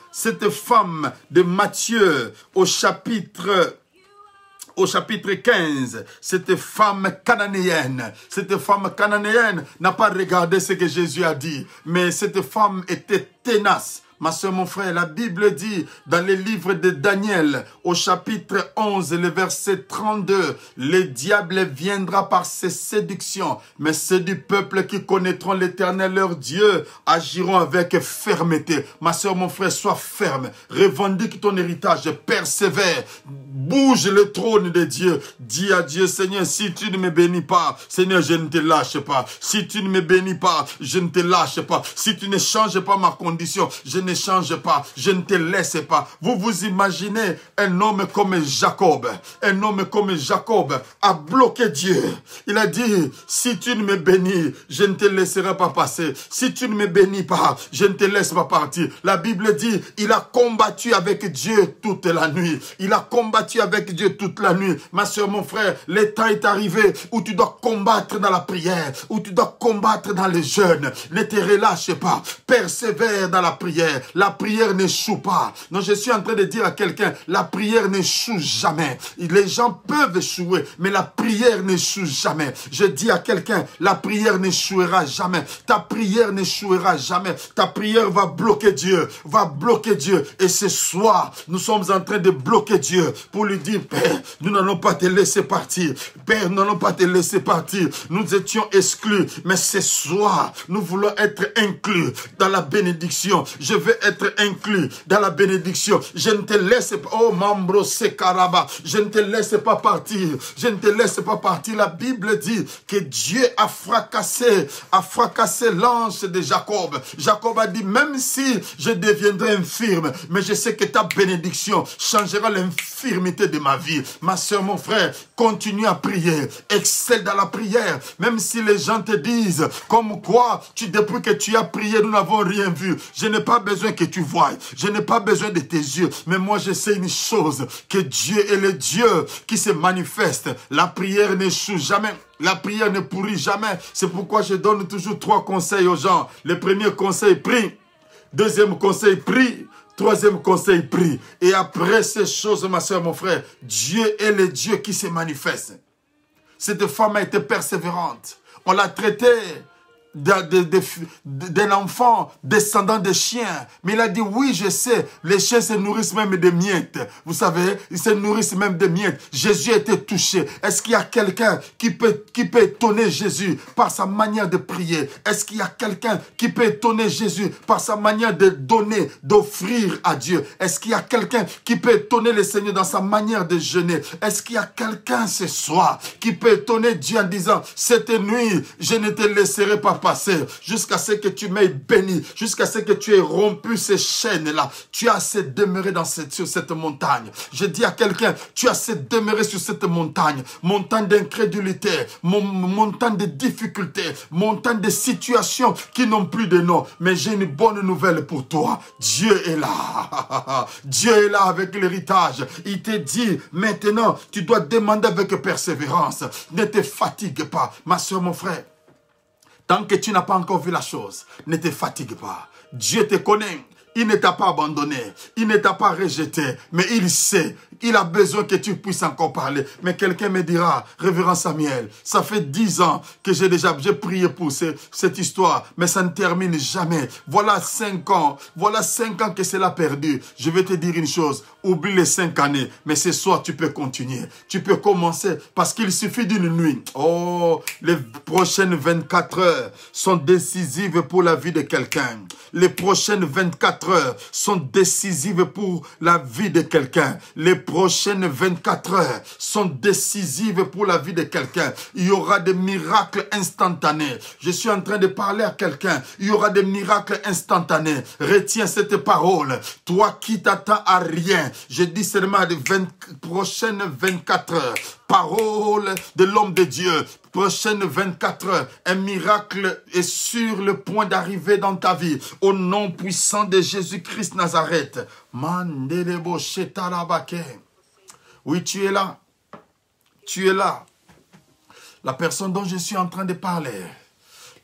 de Matthieu au chapitre 15, cette femme cananéenne n'a pas regardé ce que Jésus a dit, mais cette femme était tenace. Ma soeur, mon frère, la Bible dit dans le livre de Daniel, au chapitre 11, le verset 32, le diable viendra par ses séductions, mais ceux du peuple qui connaîtront l'Éternel leur Dieu agiront avec fermeté. Ma soeur, mon frère, sois ferme, revendique ton héritage, persévère, bouge le trône de Dieu, dis à Dieu, Seigneur, si tu ne me bénis pas, Seigneur, je ne te lâche pas. Si tu ne me bénis pas, je ne te lâche pas. Si tu ne changes pas ma condition, je ne change pas, je ne te laisse pas. Vous vous imaginez un homme comme Jacob. Un homme comme Jacob a bloqué Dieu. Il a dit, si tu ne me bénis, je ne te laisserai pas passer. Si tu ne me bénis pas, je ne te laisse pas partir. La Bible dit, il a combattu avec Dieu toute la nuit. Il a combattu avec Dieu toute la nuit. Ma soeur, mon frère, le temps est arrivé où tu dois combattre dans la prière, où tu dois combattre dans le jeûne. Ne te relâche pas. Persévère dans la prière. La prière n'échoue pas. Non, je suis en train de dire à quelqu'un, la prière n'échoue jamais. Les gens peuvent échouer, mais la prière n'échoue jamais. Je dis à quelqu'un, la prière n'échouera jamais. Ta prière n'échouera jamais. Ta prière va bloquer Dieu. Va bloquer Dieu. Et ce soir, nous sommes en train de bloquer Dieu pour lui dire, Père, nous n'allons pas te laisser partir. Père, nous n'allons pas te laisser partir. Nous étions exclus, mais ce soir, nous voulons être inclus dans la bénédiction. Je veux être inclus dans la bénédiction. Je ne te laisse pas, oh Mambro Sekaraba, je ne te laisse pas partir. Je ne te laisse pas partir. La Bible dit que Dieu a fracassé l'ange de Jacob. Jacob a dit, même si je deviendrai infirme, mais je sais que ta bénédiction changera l'infirmité de ma vie. Ma soeur, mon frère, continue à prier. Excelle dans la prière. Même si les gens te disent, comme quoi, depuis que tu as prié, nous n'avons rien vu. Je n'ai pas besoin que tu vois. Je n'ai pas besoin de tes yeux. Mais moi, je sais une chose, que Dieu est le Dieu qui se manifeste. La prière n'échoue jamais. La prière ne pourrit jamais. C'est pourquoi je donne toujours 3 conseils aux gens. Le premier conseil, prie. Deuxième conseil, prie. Troisième conseil, prie. Et après ces choses, ma soeur, mon frère, Dieu est le Dieu qui se manifeste. Cette femme a été persévérante. On l'a traitée d'un enfant descendant des chiens. Mais il a dit, oui, je sais, les chiens se nourrissent même de miettes. Vous savez, ils se nourrissent même de miettes. Jésus a été touché. Est-ce qu'il y a quelqu'un qui peut étonner Jésus par sa manière de prier? Est-ce qu'il y a quelqu'un qui peut étonner Jésus par sa manière de donner, d'offrir à Dieu? Est-ce qu'il y a quelqu'un qui peut étonner le Seigneur dans sa manière de jeûner? Est-ce qu'il y a quelqu'un ce soir qui peut étonner Dieu en disant, cette nuit, je ne te laisserai pas passer jusqu'à ce que tu m'aies béni, jusqu'à ce que tu aies rompu ces chaînes-là. Tu as assez demeuré sur cette montagne. Je dis à quelqu'un, tu as assez demeuré sur cette montagne. Montagne d'incrédulité, montagne de difficultés, montagne de situations qui n'ont plus de nom. Mais j'ai une bonne nouvelle pour toi. Dieu est là. Dieu est là avec l'héritage. Il te dit, maintenant, tu dois demander avec persévérance. Ne te fatigue pas, ma soeur, mon frère. Tant que tu n'as pas encore vu la chose, ne te fatigue pas. Dieu te connaît. Il ne t'a pas abandonné. Il ne t'a pas rejeté. Mais il sait. Il a besoin que tu puisses encore parler. Mais quelqu'un me dira, Révérend Samuel, ça fait 10 ans que j'ai prié pour cette histoire. Mais ça ne termine jamais. Voilà 5 ans. Voilà 5 ans que c'est là perdu. Je vais te dire une chose. Oublie les 5 années. Mais ce soir, tu peux continuer. Tu peux commencer. Parce qu'il suffit d'une nuit. Oh, les prochaines 24 heures sont décisives pour la vie de quelqu'un. Les prochaines 24 heures sont décisives pour la vie de quelqu'un. Les prochaines 24 heures sont décisives pour la vie de quelqu'un. Il y aura des miracles instantanés. Je suis en train de parler à quelqu'un. Il y aura des miracles instantanés. Retiens cette parole. Toi qui t'attends à rien, je dis seulement les prochaines 24 heures. Parole de l'homme de Dieu. Prochaine 24 heures, un miracle est sur le point d'arriver dans ta vie. Au nom puissant de Jésus-Christ Nazareth. Mandelebo shetarabake. Oui, tu es là. Tu es là. La personne dont je suis en train de parler.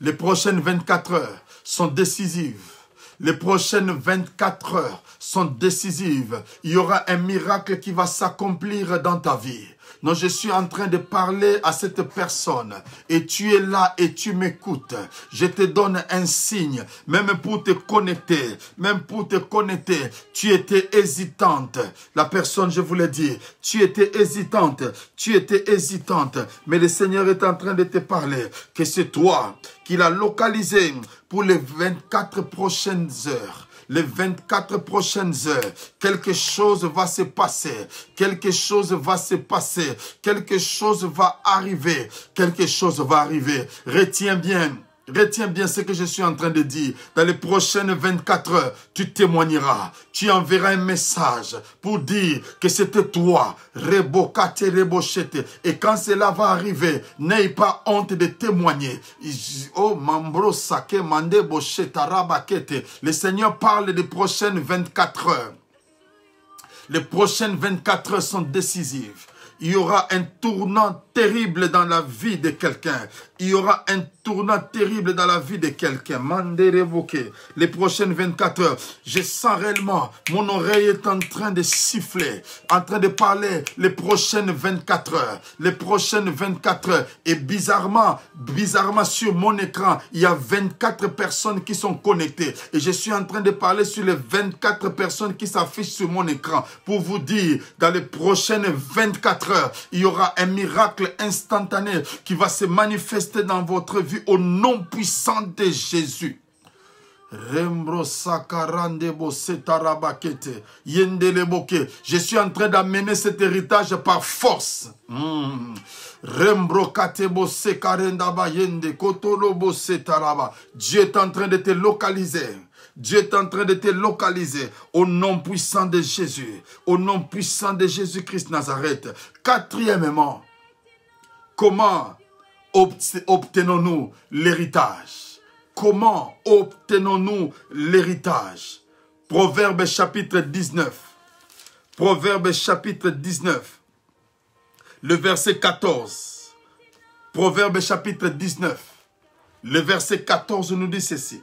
Les prochaines 24 heures sont décisives. Les prochaines 24 heures sont décisives. Il y aura un miracle qui va s'accomplir dans ta vie. Non, je suis en train de parler à cette personne. Et tu es là et tu m'écoutes. Je te donne un signe. Même pour te connecter. Même pour te connecter. Tu étais hésitante. La personne, je vous l'ai dit. Tu étais hésitante. Tu étais hésitante. Mais le Seigneur est en train de te parler. Que c'est toi qui l'as localisé pour les 24 prochaines heures. Les 24 prochaines heures, quelque chose va se passer, quelque chose va se passer, quelque chose va arriver, quelque chose va arriver. Retiens bien ce que je suis en train de dire. Dans les prochaines 24 heures, tu témoigneras. Tu enverras un message pour dire que c'était toi. Rebokate, rebochete. Et quand cela va arriver, n'aie pas honte de témoigner. Oh, mambro sake mande bocheta rabakete. Le Seigneur parle des prochaines 24 heures. Les prochaines 24 heures sont décisives. Il y aura un tournant terrible dans la vie de quelqu'un. Il y aura un tournant terrible dans la vie de quelqu'un. Manderevoke. Les prochaines 24 heures, je sens réellement, mon oreille est en train de siffler, en train de parler les prochaines 24 heures. Les prochaines 24 heures. Et bizarrement sur mon écran, il y a 24 personnes qui sont connectées. Et je suis en train de parler sur les 24 personnes qui s'affichent sur mon écran. Pour vous dire, dans les prochaines 24 heures, il y aura un miracle instantané qui va se manifester dans votre vie au nom puissant de Jésus. Je suis en train d'amener cet héritage par force. Dieu est en train de te localiser. Dieu est en train de te localiser au nom puissant de Jésus, au nom puissant de Jésus-Christ Nazareth. Quatrièmement, comment obtenons-nous l'héritage? Comment obtenons-nous l'héritage? Proverbe chapitre 19. Proverbe chapitre 19. Le verset 14. Proverbe chapitre 19. Le verset 14 nous dit ceci.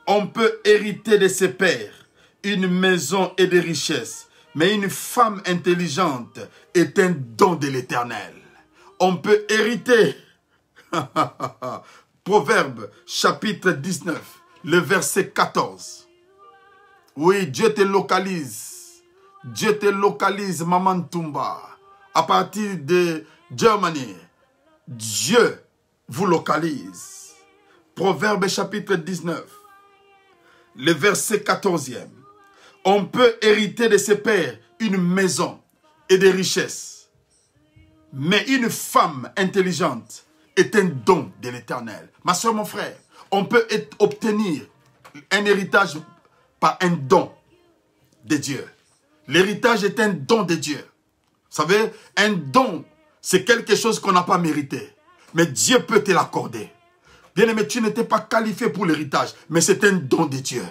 On peut hériter de ses pères une maison et des richesses, mais une femme intelligente est un don de l'Éternel. On peut hériter. Proverbe chapitre 19, le verset 14. Oui, Dieu te localise. Dieu te localise, Maman Tumba. À partir de Germany, Dieu vous localise. Proverbe chapitre 19, le verset 14e. On peut hériter de ses pères une maison et des richesses. Mais une femme intelligente est un don de l'Éternel. Ma soeur, mon frère, on peut obtenir un héritage par un don de Dieu. L'héritage est un don de Dieu. Vous savez, un don, c'est quelque chose qu'on n'a pas mérité. Mais Dieu peut te l'accorder. Bien-aimé, tu n'étais pas qualifié pour l'héritage, mais c'est un don de Dieu.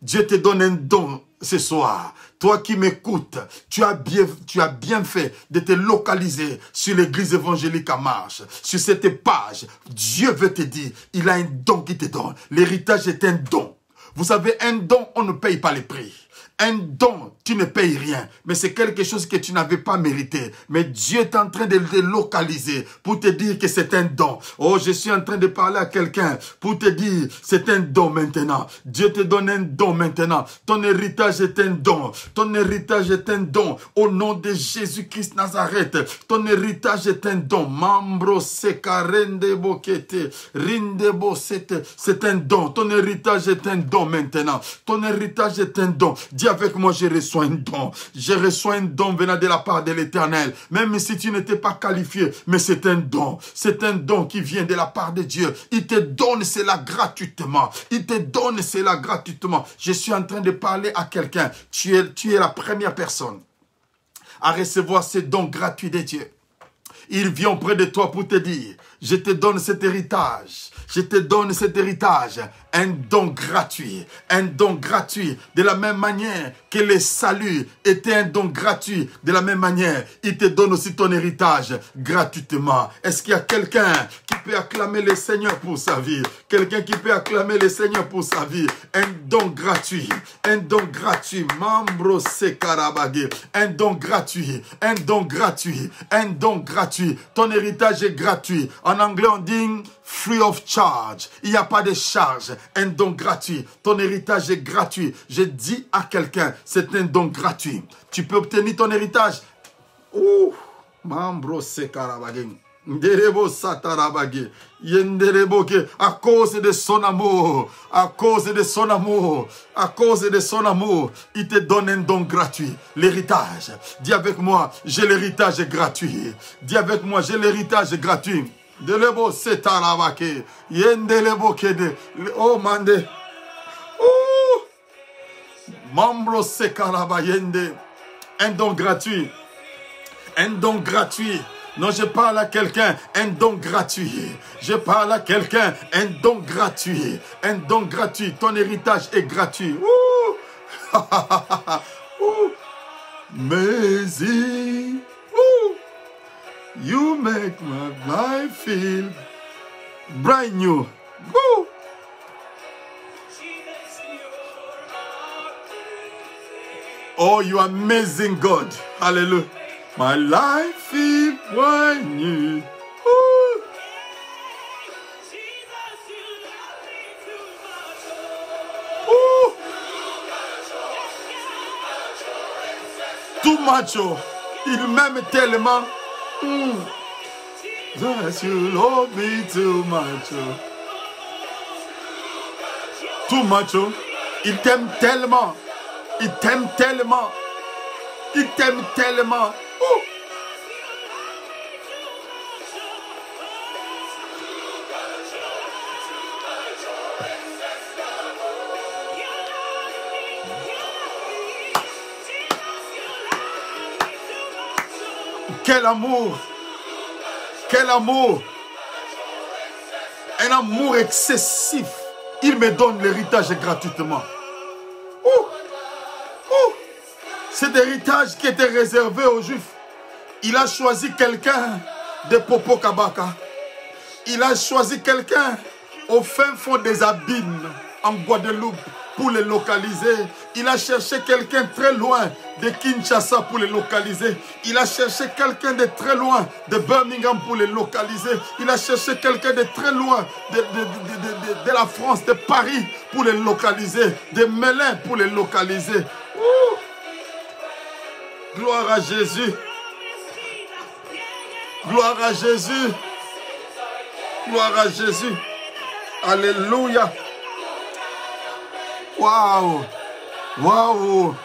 Dieu te donne un don ce soir. Toi qui m'écoutes, tu as bien fait de te localiser sur l'église évangélique en marche. Sur cette page, Dieu veut te dire, il a un don qui te donne. L'héritage est un don. Vous savez, un don, on ne paye pas les prix. Un don, tu ne payes rien, mais c'est quelque chose que tu n'avais pas mérité. Mais Dieu est en train de le localiser pour te dire que c'est un don. Oh, je suis en train de parler à quelqu'un pour te dire, c'est un don maintenant. Dieu te donne un don maintenant. Ton héritage est un don. Ton héritage est un don. Au nom de Jésus-Christ Nazareth, ton héritage est un don. Mambro seka rende bokete, rinde bosete, c'est un don. Ton héritage est un don maintenant. Ton héritage est un don. Dis avec moi, je reçois un don. Je reçois un don venant de la part de l'Éternel. Même si tu n'étais pas qualifié, mais c'est un don. C'est un don qui vient de la part de Dieu. Il te donne cela gratuitement. Il te donne cela gratuitement. Je suis en train de parler à quelqu'un. Tu es la première personne à recevoir ce don gratuit de Dieu. Il vient auprès de toi pour te dire, je te donne cet héritage. Je te donne cet héritage, un don gratuit, de la même manière que le salut était un don gratuit, de la même manière, il te donne aussi ton héritage gratuitement. Est-ce qu'il y a quelqu'un qui peut acclamer le Seigneur pour sa vie? Quelqu'un qui peut acclamer le Seigneur pour sa vie? Un don gratuit, Mambro Sekarabagé, un don gratuit. Ton héritage est gratuit. En anglais, on dit free of charge. Il n'y a pas de charge. Un don gratuit. Ton héritage est gratuit. Je dis à quelqu'un, c'est un don gratuit. Tu peux obtenir ton héritage. Ouh, Mambro Sekarabagé. Nderebo Satarabagé. Yenderebo ke, à cause de son amour, il te donne un don gratuit, l'héritage. Dis avec moi, j'ai l'héritage gratuit. Dis avec moi, j'ai l'héritage gratuit. Nderebo Satarabagé. Yenderebo ke de, oh mande, oh, Mambro Sekarabayende, un don gratuit. Non, je parle à quelqu'un, un don gratuit. Je parle à quelqu'un, un don gratuit. Ton héritage est gratuit. Ouh. Ouh. Amazing. Ouh. You make my life feel brand new. Ouh. Oh, you amazing God. Hallelujah. My life is brand new. Ooh. Ooh. Too much. Il m'aime tellement. That you love me too much. Too much. Il t'aime tellement. Il t'aime tellement. Oh. Quel amour! Quel amour! Un amour excessif. Il me donne l'héritage gratuitement. Cet héritage qui était réservé aux Juifs, il a choisi quelqu'un de Popo Kabaka. Il a choisi quelqu'un au fin fond des abîmes en Guadeloupe pour les localiser. Il a cherché quelqu'un très loin de Kinshasa pour les localiser. Il a cherché quelqu'un de très loin de Birmingham pour les localiser. Il a cherché quelqu'un de très loin de la France, de Paris pour les localiser. De Melun pour les localiser. Ouh. Gloire à Jésus. Gloire à Jésus. Gloire à Jésus. Alléluia. Waouh. Waouh.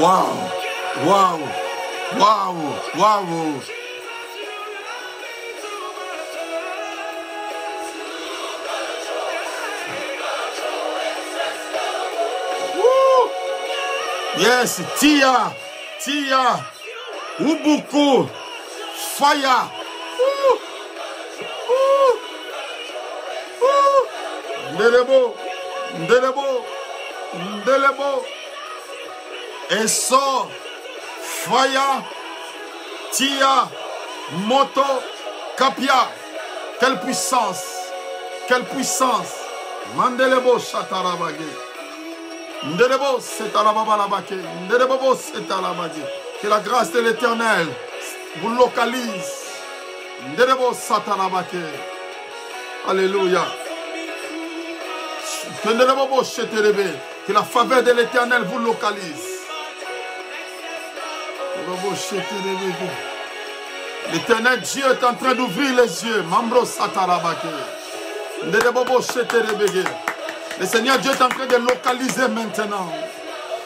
Waouh. Waouh. Waouh. Waouh. Yes, Tia, Ubuku, fire. Ndelebo. Eso, fire, Tia, moto, kapia. Quelle puissance. Mandelebo shatarabage. Ndelebo setalababalabake. Ndelebo setalabage. Que la grâce de l'Éternel vous localise. Ndelebo satalabake. Alléluia. Que la faveur de l'Éternel vous localise. L'Éternel Dieu est en train d'ouvrir les yeux. Mambro satalabake. Ndelebo sheterebege. Le Seigneur Dieu est en train de localiser maintenant.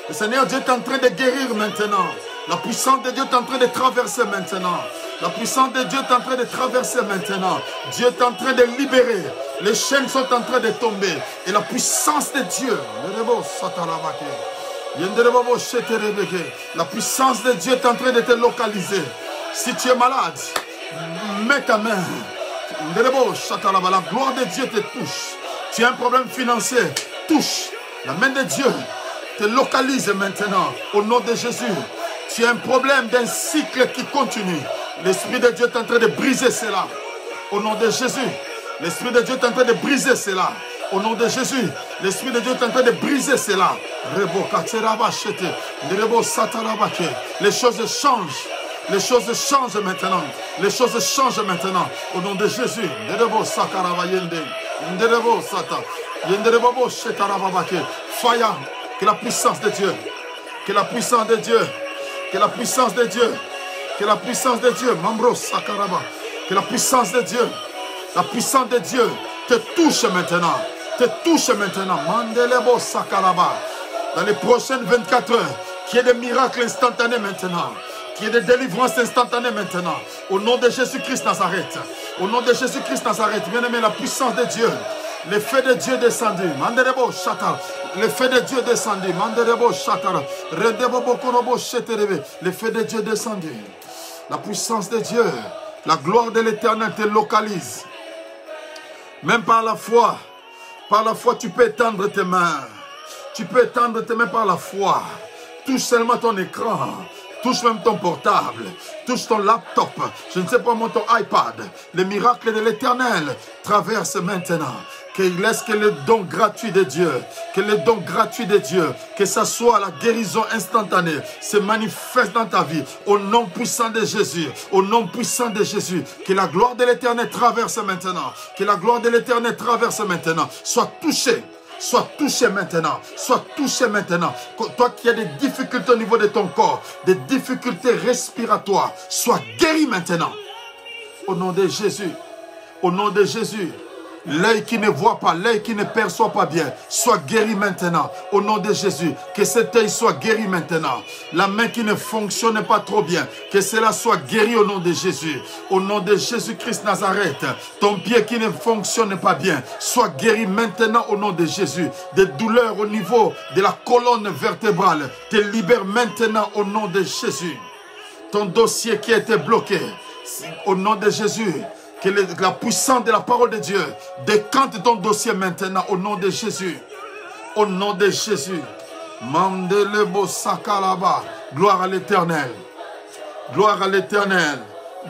Le Seigneur Dieu est en train de guérir maintenant. La puissance de Dieu est en train de traverser maintenant. La puissance de Dieu est en train de traverser maintenant. Dieu est en train de libérer. Les chaînes sont en train de tomber. Et la puissance de Dieu. La puissance de Dieu est en train de te localiser. Si tu es malade, mets ta main. La gloire de Dieu te touche. Tu as un problème financier, touche. La main de Dieu te localise maintenant. Au nom de Jésus. Tu as un problème d'un cycle qui continue. L'Esprit de Dieu est en train de briser cela. Au nom de Jésus. L'Esprit de Dieu est en train de briser cela. Au nom de Jésus. L'Esprit de Dieu est en train de briser cela. Les choses changent. Les choses changent maintenant. Les choses changent maintenant. Au nom de Jésus. Fire. Que la puissance de Dieu. Que la puissance de Dieu. Que la puissance de Dieu. Que la puissance de Dieu. Mambro Sakaraba. Que la puissance de Dieu. La puissance de Dieu te touche maintenant. Te touche maintenant. Mandelebo Sakaraba. Dans les prochaines 24 heures. Qu'il y ait des miracles instantanés maintenant. Qu'il y ait des délivrances instantanées maintenant. Au nom de Jésus-Christ Nazareth. Au nom de Jésus-Christ Nazareth. Bien-aimé, la puissance de Dieu. Le feu de Dieu descendu. Mandelebo Shatar. Le feu de Dieu descendu. Mandelebo Shatar. Redebo Bokorobo Sheterebe. Le feu de Dieu descendu. La puissance de Dieu. La gloire de l'Éternel te localise. Même par la foi. Par la foi, tu peux étendre tes mains. Tu peux étendre tes mains par la foi. Touche seulement ton écran. Touche même ton portable. Touche ton laptop. Je ne sais pas mon ton iPad. Le miracle de l'Éternel traverse maintenant. Qu'il laisse que le don gratuit de Dieu, que le don gratuit de Dieu, que ça soit la guérison instantanée, se manifeste dans ta vie. Au nom puissant de Jésus, au nom puissant de Jésus, que la gloire de l'Éternel traverse maintenant. Que la gloire de l'Éternel traverse maintenant. Sois touché. Sois touché maintenant. Sois touché maintenant. Toi qui as des difficultés au niveau de ton corps, des difficultés respiratoires, sois guéri maintenant. Au nom de Jésus. Au nom de Jésus. L'œil qui ne voit pas, l'œil qui ne perçoit pas bien, soit guéri maintenant. Au nom de Jésus, que cet œil soit guéri maintenant. La main qui ne fonctionne pas trop bien, que cela soit guéri au nom de Jésus. Au nom de Jésus-Christ Nazareth, ton pied qui ne fonctionne pas bien, soit guéri maintenant au nom de Jésus. Des douleurs au niveau de la colonne vertébrale, te libère maintenant au nom de Jésus. Ton dossier qui a été bloqué, au nom de Jésus. Que la puissance de la parole de Dieu décante ton dossier maintenant au nom de Jésus. Au nom de Jésus. Mandelebo Sakalaba. Gloire à l'Éternel. Gloire à l'Éternel.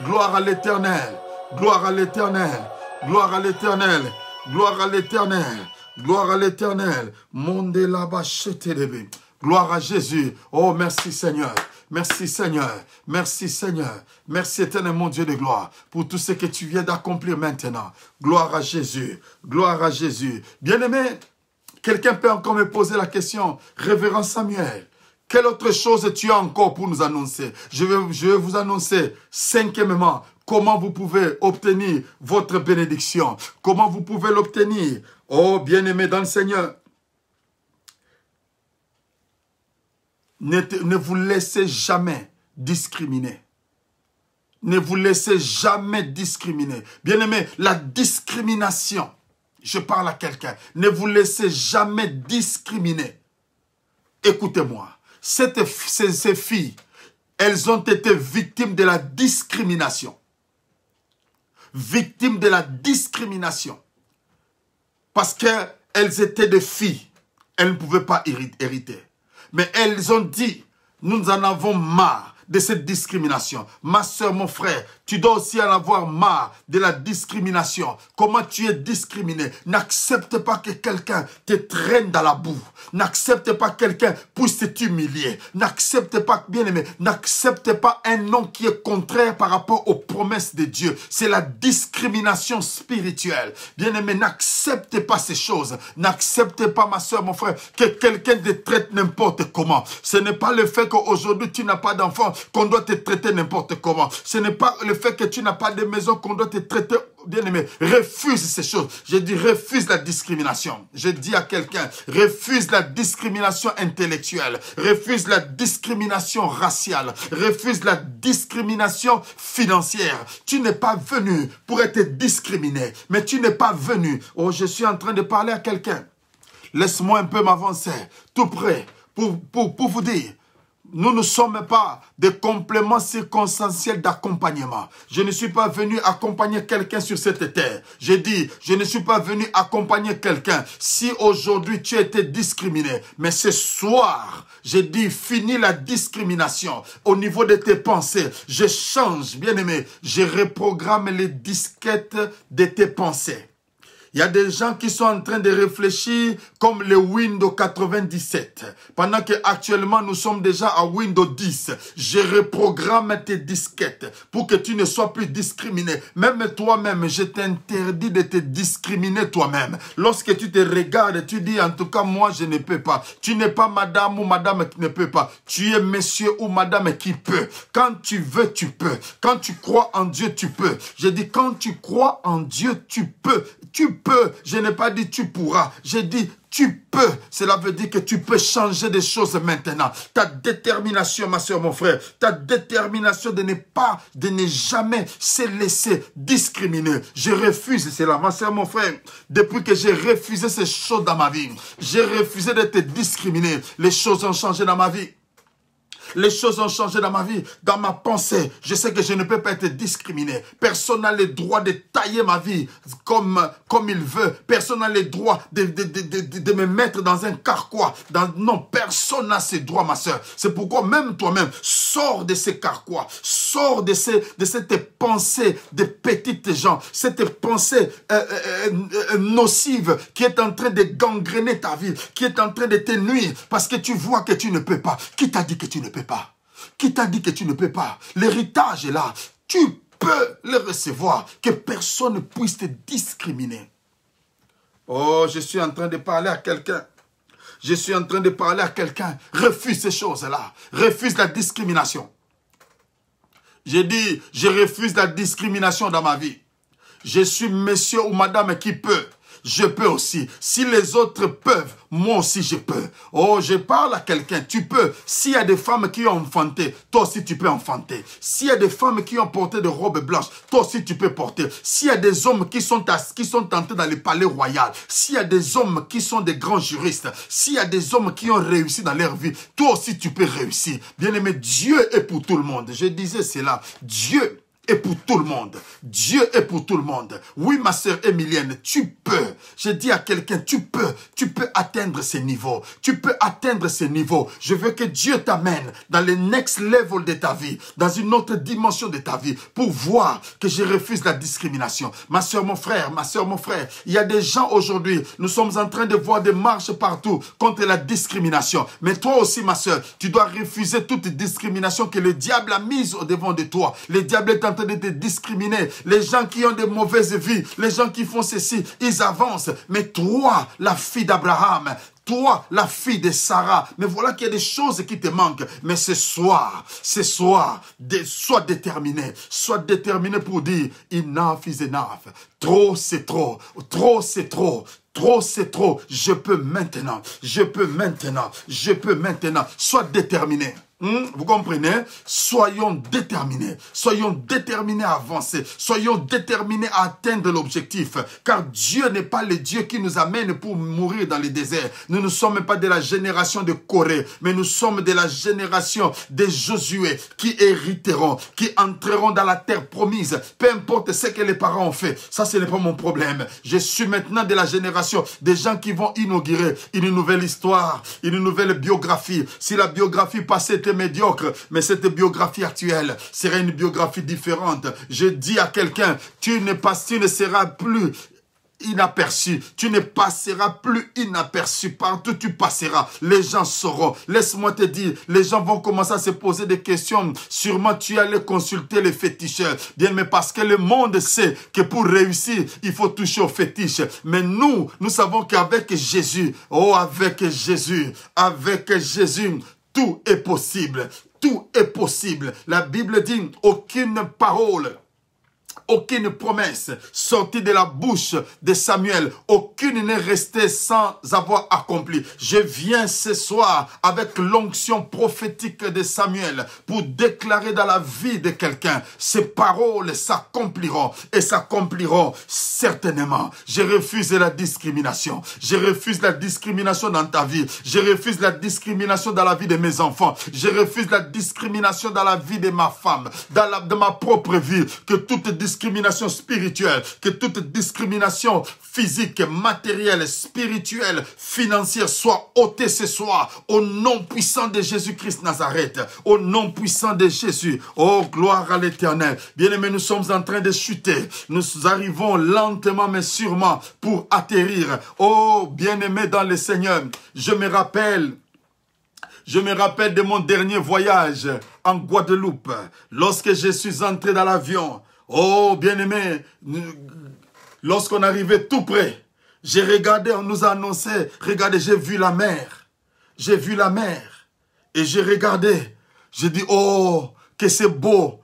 Gloire à l'Éternel. Gloire à l'Éternel. Gloire à l'Éternel. Gloire à l'Éternel. Gloire à l'Éternel. Mondelaba Shetelebe. Gloire à Jésus. Oh, merci Seigneur. Merci Seigneur, merci Seigneur, merci éternel mon Dieu de gloire pour tout ce que tu viens d'accomplir maintenant. Gloire à Jésus, gloire à Jésus. Bien-aimé, quelqu'un peut encore me poser la question, Révérend Samuel, quelle autre chose tu as encore pour nous annoncer? Je vais vous annoncer cinquièmement comment vous pouvez obtenir votre bénédiction, comment vous pouvez l'obtenir. Oh bien-aimé dans le Seigneur. Ne vous laissez jamais discriminer. Ne vous laissez jamais discriminer. Bien-aimé, la discrimination, je parle à quelqu'un, ne vous laissez jamais discriminer. Écoutez-moi, ces filles, elles ont été victimes de la discrimination. Victimes de la discrimination. Parce qu'elles étaient des filles, elles ne pouvaient pas hériter. Mais elles ont dit, nous en avons marre de cette discrimination. Ma soeur, mon frère, tu dois aussi en avoir marre de la discrimination. Comment tu es discriminé? N'accepte pas que quelqu'un te traîne dans la boue. N'accepte pas que quelqu'un puisse t'humilier. N'accepte pas, bien-aimé, n'accepte pas un nom qui est contraire par rapport aux promesses de Dieu. C'est la discrimination spirituelle. Bien-aimé, n'accepte pas ces choses. N'accepte pas, ma soeur, mon frère, que quelqu'un te traite n'importe comment. Ce n'est pas le fait qu'aujourd'hui tu n'as pas d'enfant qu'on doit te traiter n'importe comment. Ce n'est pas le fait que tu n'as pas de maison qu'on doit te traiter bien-aimé, refuse ces choses. Je dis refuse la discrimination. Je dis à quelqu'un, refuse la discrimination intellectuelle, refuse la discrimination raciale, refuse la discrimination financière. Tu n'es pas venu pour être discriminé, mais tu n'es pas venu. Oh, je suis en train de parler à quelqu'un. Laisse-moi un peu m'avancer, tout près, pour vous dire. Nous ne sommes pas des compléments circonstanciels d'accompagnement. Je ne suis pas venu accompagner quelqu'un sur cette terre. J'ai dit, je ne suis pas venu accompagner quelqu'un. Si aujourd'hui tu as été discriminé, mais ce soir, j'ai dit, finis la discrimination au niveau de tes pensées. Je change, bien-aimé, je reprogramme les disquettes de tes pensées. Il y a des gens qui sont en train de réfléchir comme le Windows 97. Pendant que actuellement nous sommes déjà à Windows 10. Je reprogramme tes disquettes pour que tu ne sois plus discriminé. Même toi-même, je t'interdis de te discriminer toi-même. Lorsque tu te regardes, tu dis en tout cas moi je ne peux pas. Tu n'es pas madame ou madame qui ne peut pas. Tu es monsieur ou madame qui peut. Quand tu veux, tu peux. Quand tu crois en Dieu, tu peux. Je dis quand tu crois en Dieu, tu peux. Tu peux. Je n'ai pas dit tu pourras. J'ai dit tu peux. Cela veut dire que tu peux changer des choses maintenant. Ta détermination, ma soeur, mon frère, ta détermination de ne jamais se laisser discriminer. Je refuse cela, ma soeur, mon frère. Depuis que j'ai refusé ces choses dans ma vie, j'ai refusé d'être discriminé. Les choses ont changé dans ma vie. Les choses ont changé dans ma vie, dans ma pensée. Je sais que je ne peux pas être discriminé. Personne n'a le droit de tailler ma vie comme il veut. Personne n'a le droit de me mettre dans un carquois. Non, personne n'a ce droit, ma soeur. C'est pourquoi même toi-même, sors de ces carquois. Sors de cette pensée de petites gens. Cette pensée nocive qui est en train de gangréner ta vie, qui est en train de te nuire parce que tu vois que tu ne peux pas. Qui t'a dit que tu ne peux pas? Qui t'a dit que tu ne peux pas? L'héritage est là. Tu peux le recevoir. Que personne ne puisse te discriminer. Oh, je suis en train de parler à quelqu'un. Je suis en train de parler à quelqu'un. Refuse ces choses-là. Refuse la discrimination. J'ai dit, je refuse la discrimination dans ma vie. Je suis monsieur ou madame qui peut. Je peux aussi. Si les autres peuvent, moi aussi je peux. Oh, je parle à quelqu'un. Tu peux. S'il y a des femmes qui ont enfanté, toi aussi tu peux enfanter. S'il y a des femmes qui ont porté des robes blanches, toi aussi tu peux porter. S'il y a des hommes qui sont entrés dans le palais royal, s'il y a des hommes qui sont des grands juristes, s'il y a des hommes qui ont réussi dans leur vie, toi aussi tu peux réussir. Bien-aimé, Dieu est pour tout le monde. Je disais cela. Dieu est pour tout le monde. Dieu est pour tout le monde. Oui, ma sœur Emilienne, tu peux. Je dis à quelqu'un, tu peux atteindre ces niveaux. Tu peux atteindre ces niveaux. Je veux que Dieu t'amène dans le next level de ta vie, dans une autre dimension de ta vie, pour voir que je refuse la discrimination. Ma sœur, mon frère, il y a des gens aujourd'hui, nous sommes en train de voir des marches partout contre la discrimination. Mais toi aussi, ma sœur, tu dois refuser toute discrimination que le diable a mise au devant de toi. Le diable est en train de te discriminer. Les gens qui ont de mauvaises vies, les gens qui font ceci, ils avancent. Mais toi, la fille d'Abraham, toi, la fille de Sarah, mais voilà qu'il y a des choses qui te manquent. Mais ce soir, sois déterminé. Sois déterminé pour dire, enough is enough. Trop, c'est trop. Trop, c'est trop. Trop, c'est trop. Je peux maintenant. Sois déterminé. Vous comprenez? Soyons déterminés. Soyons déterminés à avancer. Soyons déterminés à atteindre l'objectif. Car Dieu n'est pas le Dieu qui nous amène pour mourir dans le désert. Nous ne sommes pas de la génération de Corée, mais nous sommes de la génération de Josué qui hériteront, qui entreront dans la terre promise. Peu importe ce que les parents ont fait. Ça, ce n'est pas mon problème. Je suis maintenant de la génération des gens qui vont inaugurer une nouvelle histoire, une nouvelle biographie. Si la biographie passée était médiocre, mais cette biographie actuelle serait une biographie différente. Je dis à quelqu'un, tu ne seras plus inaperçu. Tu ne passeras plus inaperçu. Partout tu passeras, les gens sauront. Laisse-moi te dire, les gens vont commencer à se poser des questions. Sûrement tu allais consulter les féticheurs. Bien, mais parce que le monde sait que pour réussir, il faut toucher aux fétiches. Mais nous savons qu'avec Jésus, avec Jésus, tout est possible. Tout est possible. La Bible dit, aucune parole aucune promesse sortie de la bouche de Samuel, aucune n'est restée sans avoir accompli. Je viens ce soir avec l'onction prophétique de Samuel pour déclarer dans la vie de quelqu'un, ces paroles s'accompliront et s'accompliront certainement. Je refuse la discrimination. Je refuse la discrimination dans ta vie. Je refuse la discrimination dans la vie de mes enfants. Je refuse la discrimination dans la vie de ma femme, dans ma propre vie. Que toute discrimination spirituelle, que toute discrimination physique, matérielle, spirituelle, financière soit ôtée ce soir au nom puissant de Jésus-Christ Nazareth, au nom puissant de Jésus. Oh, gloire à l'Éternel. Bien-aimés, nous sommes en train de chuter. Nous arrivons lentement mais sûrement pour atterrir. Oh, bien-aimés dans le Seigneur, je me rappelle de mon dernier voyage en Guadeloupe, lorsque je suis entré dans l'avion. Oh, bien-aimé, lorsqu'on arrivait tout près, j'ai regardé, on nous a annoncé, regardez, j'ai vu la mer. J'ai vu la mer. Et j'ai regardé, j'ai dit, oh, que c'est beau,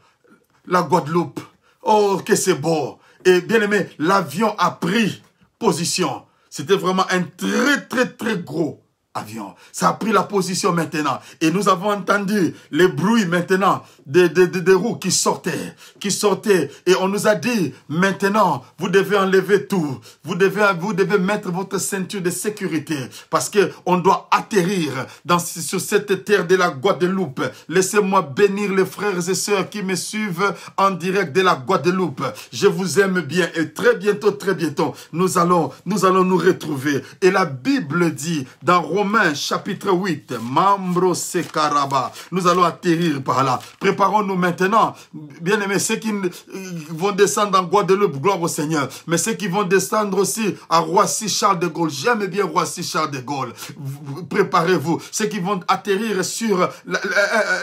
la Guadeloupe. Oh, que c'est beau. Et bien-aimé, l'avion a pris position. C'était vraiment un très gros avion. Ça a pris la position maintenant. Et nous avons entendu les bruits maintenant des roues qui sortaient. Et on nous a dit, maintenant, vous devez enlever tout. Vous devez mettre votre ceinture de sécurité. Parce que on doit atterrir sur cette terre de la Guadeloupe. Laissez-moi bénir les frères et sœurs qui me suivent en direct de la Guadeloupe. Je vous aime bien. Et très bientôt, nous allons nous retrouver. Et la Bible dit, dans Romains chapitre 8, Mambro Sekaraba, nous allons atterrir par là. Préparons-nous maintenant, bien aimés, ceux qui vont descendre en Guadeloupe, gloire au Seigneur, mais ceux qui vont descendre aussi à Roissy-Charles de Gaulle, j'aime bien Roissy-Charles de Gaulle, préparez-vous. Ceux qui vont atterrir sur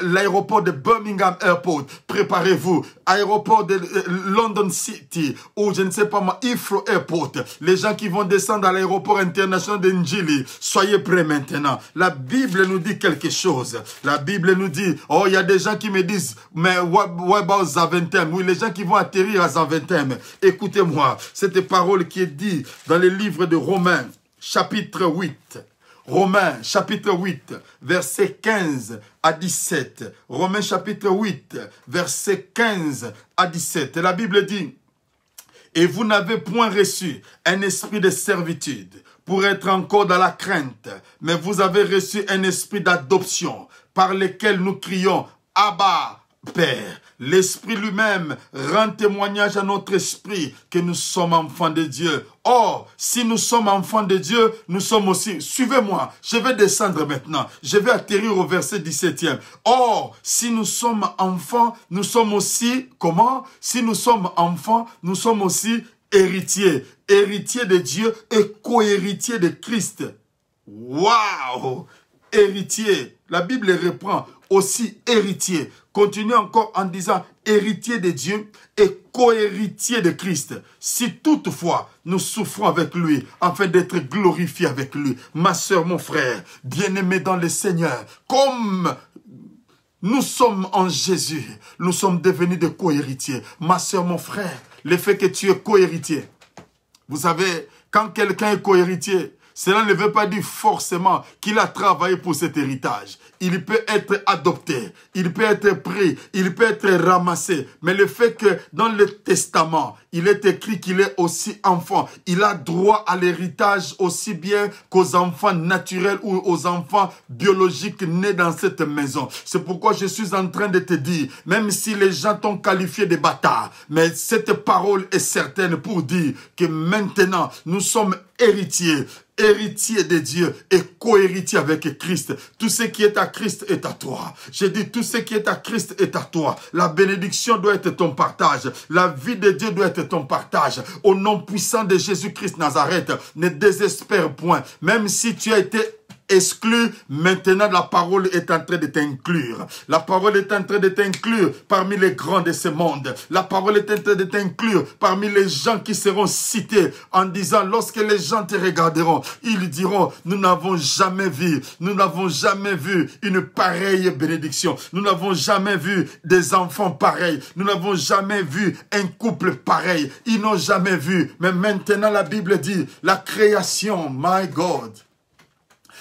l'aéroport de Birmingham Airport, préparez-vous. Aéroport de London City, ou je ne sais pas moi, Heathrow Airport, les gens qui vont descendre à l'aéroport international de Njili, soyez prêts maintenant. La Bible nous dit quelque chose. La Bible nous dit, oh, il y a des gens qui me disent, mais what about Zaventem? Oui, les gens qui vont atterrir à Zaventem. Écoutez-moi, cette parole qui est dite dans le livre de Romains, chapitre 8. Romains, chapitre 8, verset 15 à 17. Romains, chapitre 8, verset 15 à 17. La Bible dit, « Et vous n'avez point reçu un esprit de servitude pour être encore dans la crainte, mais vous avez reçu un esprit d'adoption par lequel nous crions « Abba, Père ». L'Esprit lui-même rend témoignage à notre esprit que nous sommes enfants de Dieu. Or, si nous sommes enfants de Dieu, nous sommes aussi... Suivez-moi, je vais descendre maintenant. Je vais atterrir au verset 17e. Or, si nous sommes enfants, nous sommes aussi... Comment? Si nous sommes enfants, nous sommes aussi héritiers. Héritiers de Dieu et co-héritiers de Christ. Waouh! Héritier. La Bible reprend aussi héritier. Continue encore en disant héritier de Dieu et co-héritier de Christ. Si toutefois nous souffrons avec lui, afin d'être glorifiés avec lui. Ma sœur, mon frère, bien-aimé dans le Seigneur, comme nous sommes en Jésus, nous sommes devenus des co-héritiers. Ma sœur, mon frère, le fait que tu es co-héritier. Vous savez, quand quelqu'un est co-héritier, cela ne veut pas dire forcément qu'il a travaillé pour cet héritage. Il peut être adopté, il peut être pris, il peut être ramassé. Mais le fait que dans le testament, il est écrit qu'il est aussi enfant. Il a droit à l'héritage aussi bien qu'aux enfants naturels ou aux enfants biologiques nés dans cette maison. C'est pourquoi je suis en train de te dire, même si les gens t'ont qualifié de bâtard, mais cette parole est certaine pour dire que maintenant, nous sommes héritiers. Héritier de Dieu et co-héritier avec Christ. Tout ce qui est à Christ est à toi. J'ai dit tout ce qui est à Christ est à toi. La bénédiction doit être ton partage. La vie de Dieu doit être ton partage. Au nom puissant de Jésus-Christ Nazareth, ne désespère point. Même si tu as été exclu, maintenant la parole est en train de t'inclure. La parole est en train de t'inclure parmi les grands de ce monde. La parole est en train de t'inclure parmi les gens qui seront cités en disant, lorsque les gens te regarderont, ils diront, nous n'avons jamais vu une pareille bénédiction. Nous n'avons jamais vu des enfants pareils. Nous n'avons jamais vu un couple pareil. Ils n'ont jamais vu. Mais maintenant, la Bible dit, la création, my God,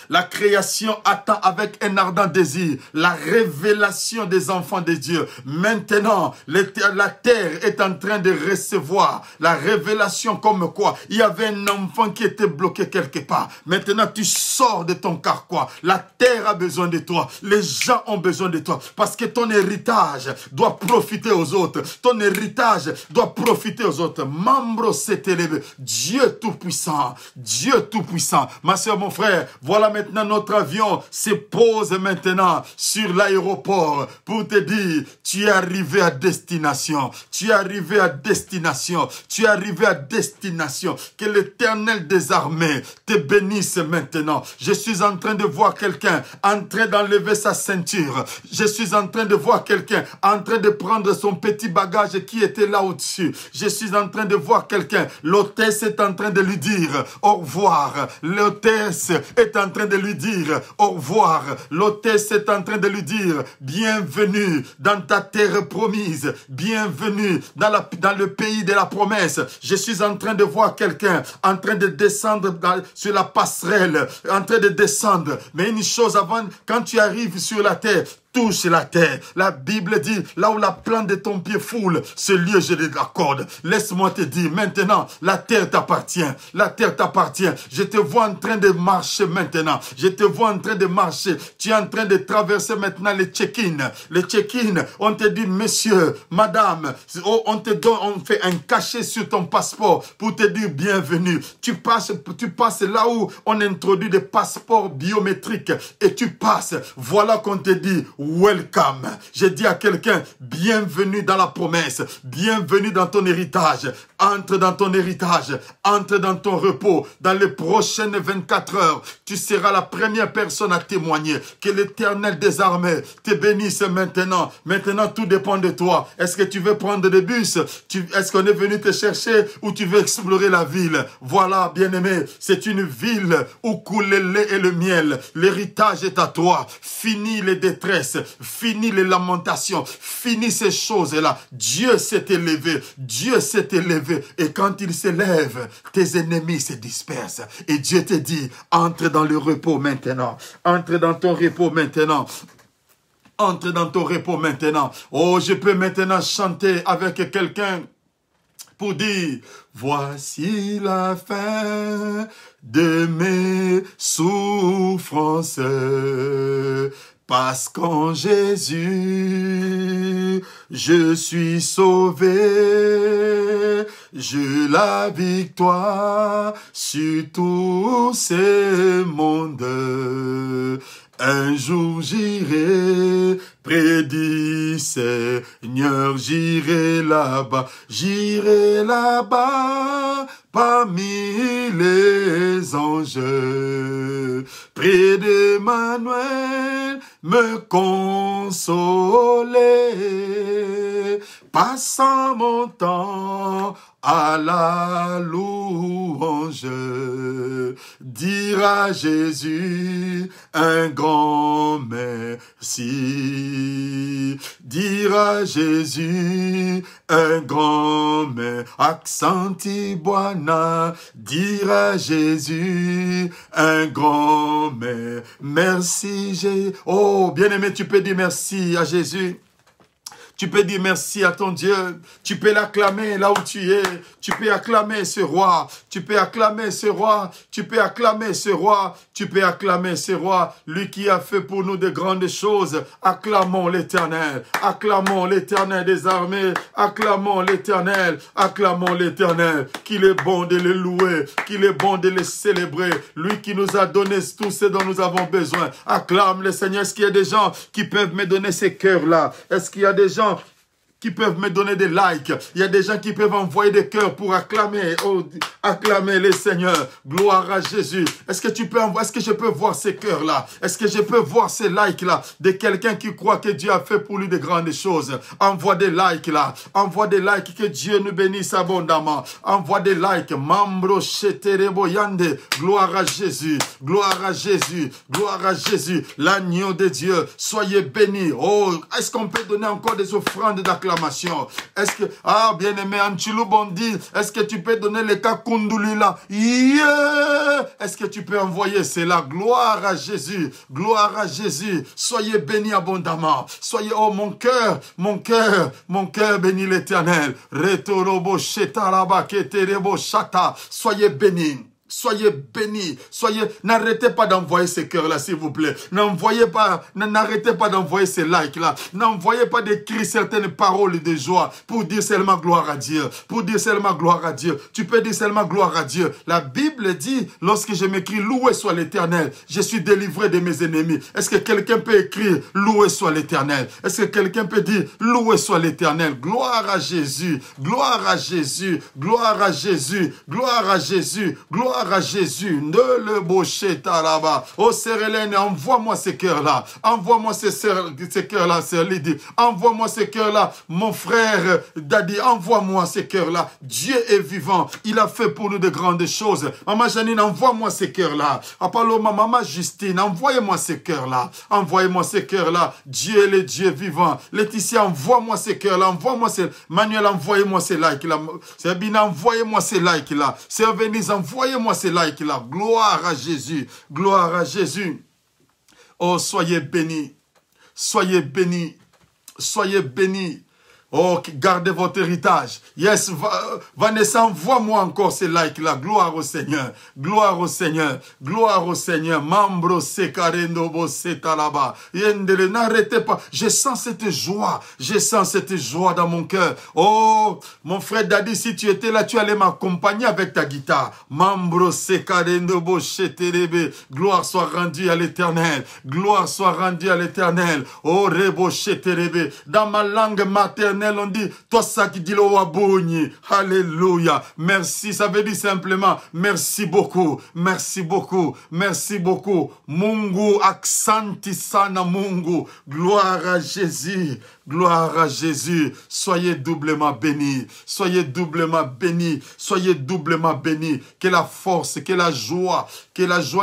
la création attend avec un ardent désir la révélation des enfants de Dieu. Maintenant, la terre est en train de recevoir la révélation comme quoi il y avait un enfant qui était bloqué quelque part. Maintenant, tu sors de ton carquois. La terre a besoin de toi. Les gens ont besoin de toi. Parce que ton héritage doit profiter aux autres. Ton héritage doit profiter aux autres. Membre s'est élevé. Dieu Tout-Puissant. Dieu Tout-Puissant. Ma soeur, mon frère, voilà maintenant notre avion se pose maintenant sur l'aéroport pour te dire, tu es arrivé à destination. Tu es arrivé à destination. Tu es arrivé à destination. Que l'Éternel des armées te bénisse maintenant. Je suis en train de voir quelqu'un en train d'enlever sa ceinture. Je suis en train de voir quelqu'un en train de prendre son petit bagage qui était là au-dessus. Je suis en train de voir quelqu'un. L'hôtesse est en train de lui dire au revoir. L'hôtesse est en train de lui dire au revoir. L'hôtesse est en train de lui dire bienvenue dans ta terre promise. Bienvenue dans le pays de la promesse. Je suis en train de voir quelqu'un en train de descendre sur la passerelle, en train de descendre. Mais une chose avant, quand tu arrives sur la terre, touche la terre. La Bible dit, là où la plante de ton pied foule, ce lieu je l'accorde. Laisse-moi te dire, maintenant, la terre t'appartient. La terre t'appartient. Je te vois en train de marcher maintenant. Je te vois en train de marcher. Tu es en train de traverser maintenant les check-in. Les check-in, on te dit, monsieur, madame, on te donne, on fait un cachet sur ton passeport pour te dire bienvenue. Tu passes là où on introduit des passeports biométriques et tu passes. Voilà qu'on te dit, welcome. J'ai dit à quelqu'un, bienvenue dans la promesse, bienvenue dans ton héritage. Entre dans ton héritage, entre dans ton repos. Dans les prochaines 24 heures, tu seras la première personne à témoigner. Que l'Éternel des armées te bénisse maintenant. Maintenant, tout dépend de toi. Est-ce que tu veux prendre des bus? Est-ce qu'on est venu te chercher ou tu veux explorer la ville? Voilà, bien-aimé, c'est une ville où coule le lait et le miel. L'héritage est à toi. Fini les détresses. Fini les lamentations, fini ces choses-là. Dieu s'est élevé, Dieu s'est élevé. Et quand il s'élève, tes ennemis se dispersent. Et Dieu te dit, entre dans le repos maintenant. Entre dans ton repos maintenant. Entre dans ton repos maintenant. Oh, je peux maintenant chanter avec quelqu'un pour dire, voici la fin de mes souffrances. Parce qu'en Jésus, je suis sauvé, j'ai la victoire sur tous ces mondes. Un jour j'irai près du Seigneur, j'irai là-bas parmi les anges, près d'Emmanuel me consoler, passant mon temps à la louange, dire à Jésus un grand merci, dire à Jésus un grand merci, accenti Bwana, dire à Jésus un grand merci, Jésus. Oh, bien-aimé, tu peux dire merci à Jésus. Tu peux dire merci à ton Dieu. Tu peux l'acclamer là où tu es. Tu peux acclamer ce roi. Tu peux acclamer ce roi. Tu peux acclamer ce roi. Tu peux acclamer ce roi. Lui qui a fait pour nous de grandes choses. Acclamons l'Éternel. Acclamons l'Éternel des armées. Acclamons l'Éternel. Acclamons l'Éternel. Qu'il est bon de le louer. Qu'il est bon de le célébrer. Lui qui nous a donné tout ce dont nous avons besoin. Acclame le Seigneur. Est-ce qu'il y a des gens qui peuvent me donner ces cœurs-là? Est-ce qu'il y a des gens qui peuvent me donner des likes. Il y a des gens qui peuvent envoyer des cœurs pour acclamer, acclamer le Seigneur. Gloire à Jésus. Est-ce que je peux voir ces cœurs-là? Est-ce que je peux voir ces likes-là de quelqu'un qui croit que Dieu a fait pour lui de grandes choses? Envoie des likes là. Envoie des likes, que Dieu nous bénisse abondamment. Envoie des likes. Mambro sheterebo yande. Gloire à Jésus. Gloire à Jésus. Gloire à Jésus. L'agneau de Dieu. Soyez bénis. Oh, est-ce qu'on peut donner encore des offrandes d'acclamation? Est-ce que, bien-aimé, Anchilou Bondi, est-ce que tu peux donner les cas Kundulila? Yeah! Est-ce que tu peux envoyer cela? Gloire à Jésus. Gloire à Jésus. Soyez bénis abondamment. Soyez, oh, mon cœur, bénis l'Éternel. Retorobo shetaraba keterebo shata. Soyez bénis. Soyez bénis, n'arrêtez pas d'envoyer ces cœurs-là, s'il vous plaît. N'arrêtez pas d'envoyer ces likes-là. N'envoyez pas d'écrire certaines paroles de joie pour dire seulement gloire à Dieu. Pour dire seulement gloire à Dieu. Tu peux dire seulement gloire à Dieu. La Bible dit, lorsque je m'écris loué soit l'Éternel, je suis délivré de mes ennemis. Est-ce que quelqu'un peut écrire loué soit l'Éternel? Est-ce que quelqu'un peut dire loué soit l'Éternel? Gloire à Jésus, gloire à Jésus, gloire à Jésus, gloire à Jésus, gloire à Jésus, ne le bocheta là-bas. Oh, Sœur Hélène, envoie-moi ces cœurs-là. Envoie-moi ces cœurs-là, Sœur Lydie. Envoie-moi ces cœurs-là, mon frère Daddy. Envoie-moi ces cœurs-là. Dieu est vivant. Il a fait pour nous de grandes choses. Maman Janine, envoie-moi ces cœurs-là. Apollo, Maman Justine, envoyez-moi ces cœurs-là. Envoyez-moi ces cœurs-là. Dieu est le Dieu vivant. Laetitia, envoie-moi ces cœurs-là. Envoie-moi ces... Manuel, envoyez-moi ces likes-là. Sabine, envoyez-moi ces likes-là. Sœur Venise, envoyez-moi ces likes-là. Gloire à Jésus. Gloire à Jésus. Oh, soyez bénis. Soyez bénis. Soyez bénis. Oh, gardez votre héritage. Yes, Vanessa, envoie-moi encore ces likes-là. Gloire au Seigneur. Gloire au Seigneur. Gloire au Seigneur. Mambro sekarendo bo setalaba. Yendele, n'arrêtez pas. Je sens cette joie. Je sens cette joie dans mon cœur. Oh, mon frère Daddy, si tu étais là, tu allais m'accompagner avec ta guitare. Mambro sekarendo bo sheterebe. Gloire soit rendue à l'Éternel. Gloire soit rendue à l'Éternel. Oh, rebo sheterebe. Dans ma langue maternelle, on dit, toi ça qui dit le waboni. Alléluia. Merci, ça veut dire simplement, merci beaucoup. Merci beaucoup. Merci beaucoup. Mungu aksanti sana Mungu. Gloire à Jésus. Gloire à Jésus. Soyez doublement bénis. Soyez doublement bénis. Soyez doublement bénis. Que la force, que la joie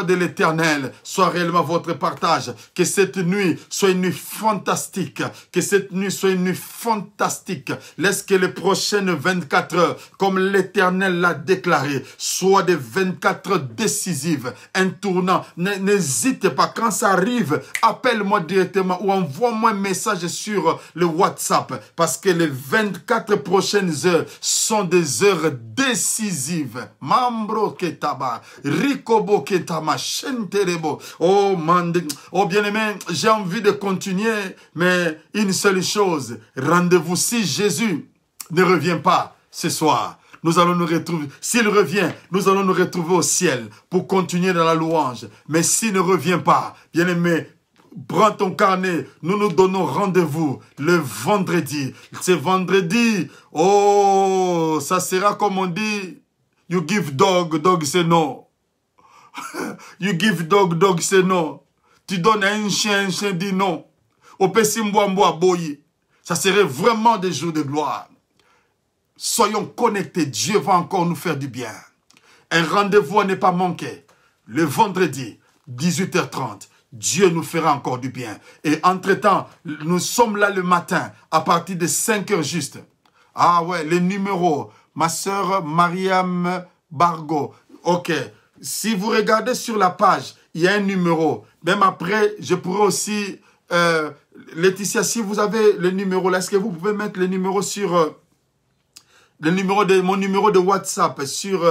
de l'Éternel soit réellement votre partage. Que cette nuit soit une nuit fantastique. Que cette nuit soit une nuit fantastique. Laisse que les prochaines 24 heures, comme l'Éternel l'a déclaré, soient des 24 heures décisives. Un tournant. N'hésitez pas. Quand ça arrive, appelle-moi directement ou envoie-moi un message sur le WhatsApp, parce que les 24 prochaines heures sont des heures décisives. Mambro ketaba, rikobo ketama, shenterebo. Oh bien-aimé, j'ai envie de continuer, mais une seule chose, rendez-vous si Jésus ne revient pas ce soir. Nous allons nous retrouver, s'il revient, nous allons nous retrouver au ciel pour continuer dans la louange. Mais s'il ne revient pas, bien-aimé, prends ton carnet, nous nous donnons rendez-vous le vendredi. C'est vendredi, oh, ça sera comme on dit, you give dog, dog say no. You give dog, dog say no. Tu donnes à un chien dit non. Au Pessimboamboa boyi. Ça serait vraiment des jours de gloire. Soyons connectés, Dieu va encore nous faire du bien. Un rendez-vous à ne pas manquer. Le vendredi, 18h30. Dieu nous fera encore du bien. Et entre-temps, nous sommes là le matin, à partir de 5h juste. Ah ouais, les numéros. Ma sœur Mariam Bargo. Ok. Si vous regardez sur la page, il y a un numéro. Même après, je pourrais aussi... Laetitia, si vous avez le numéro là, est-ce que vous pouvez mettre le numéro sur... mon numéro de WhatsApp sur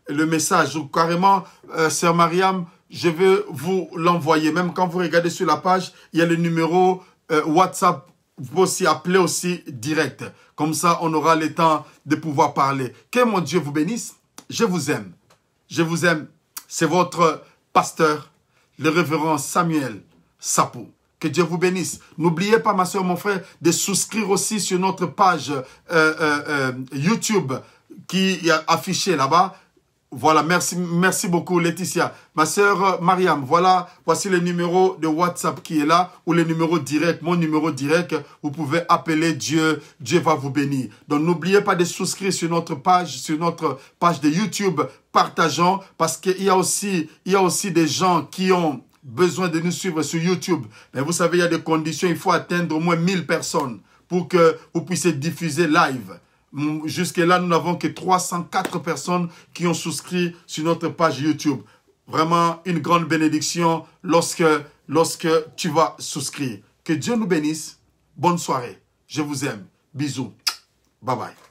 le message. Ou carrément, sœur Mariam... Je vais vous l'envoyer. Même quand vous regardez sur la page, il y a le numéro WhatsApp. Vous pouvez aussi appeler aussi direct. Comme ça, on aura le temps de pouvoir parler. Que mon Dieu vous bénisse. Je vous aime. Je vous aime. C'est votre pasteur, le révérend Samuel Sapou. Que Dieu vous bénisse. N'oubliez pas, ma soeur, mon frère, de souscrire aussi sur notre page YouTube qui est affichée là-bas. Voilà, merci beaucoup Laetitia. Ma sœur Mariam, voici le numéro de WhatsApp qui est là, ou le numéro direct, mon numéro direct. Vous pouvez appeler Dieu, Dieu va vous bénir. Donc n'oubliez pas de souscrire sur notre page de YouTube. Partageons, parce qu'il y a aussi des gens qui ont besoin de nous suivre sur YouTube. Mais vous savez, il y a des conditions, il faut atteindre au moins 1000 personnes pour que vous puissiez diffuser live. Jusque-là, nous n'avons que 304 personnes qui ont souscrit sur notre page YouTube. Vraiment une grande bénédiction lorsque tu vas souscrire. Que Dieu nous bénisse. Bonne soirée. Je vous aime. Bisous. Bye bye.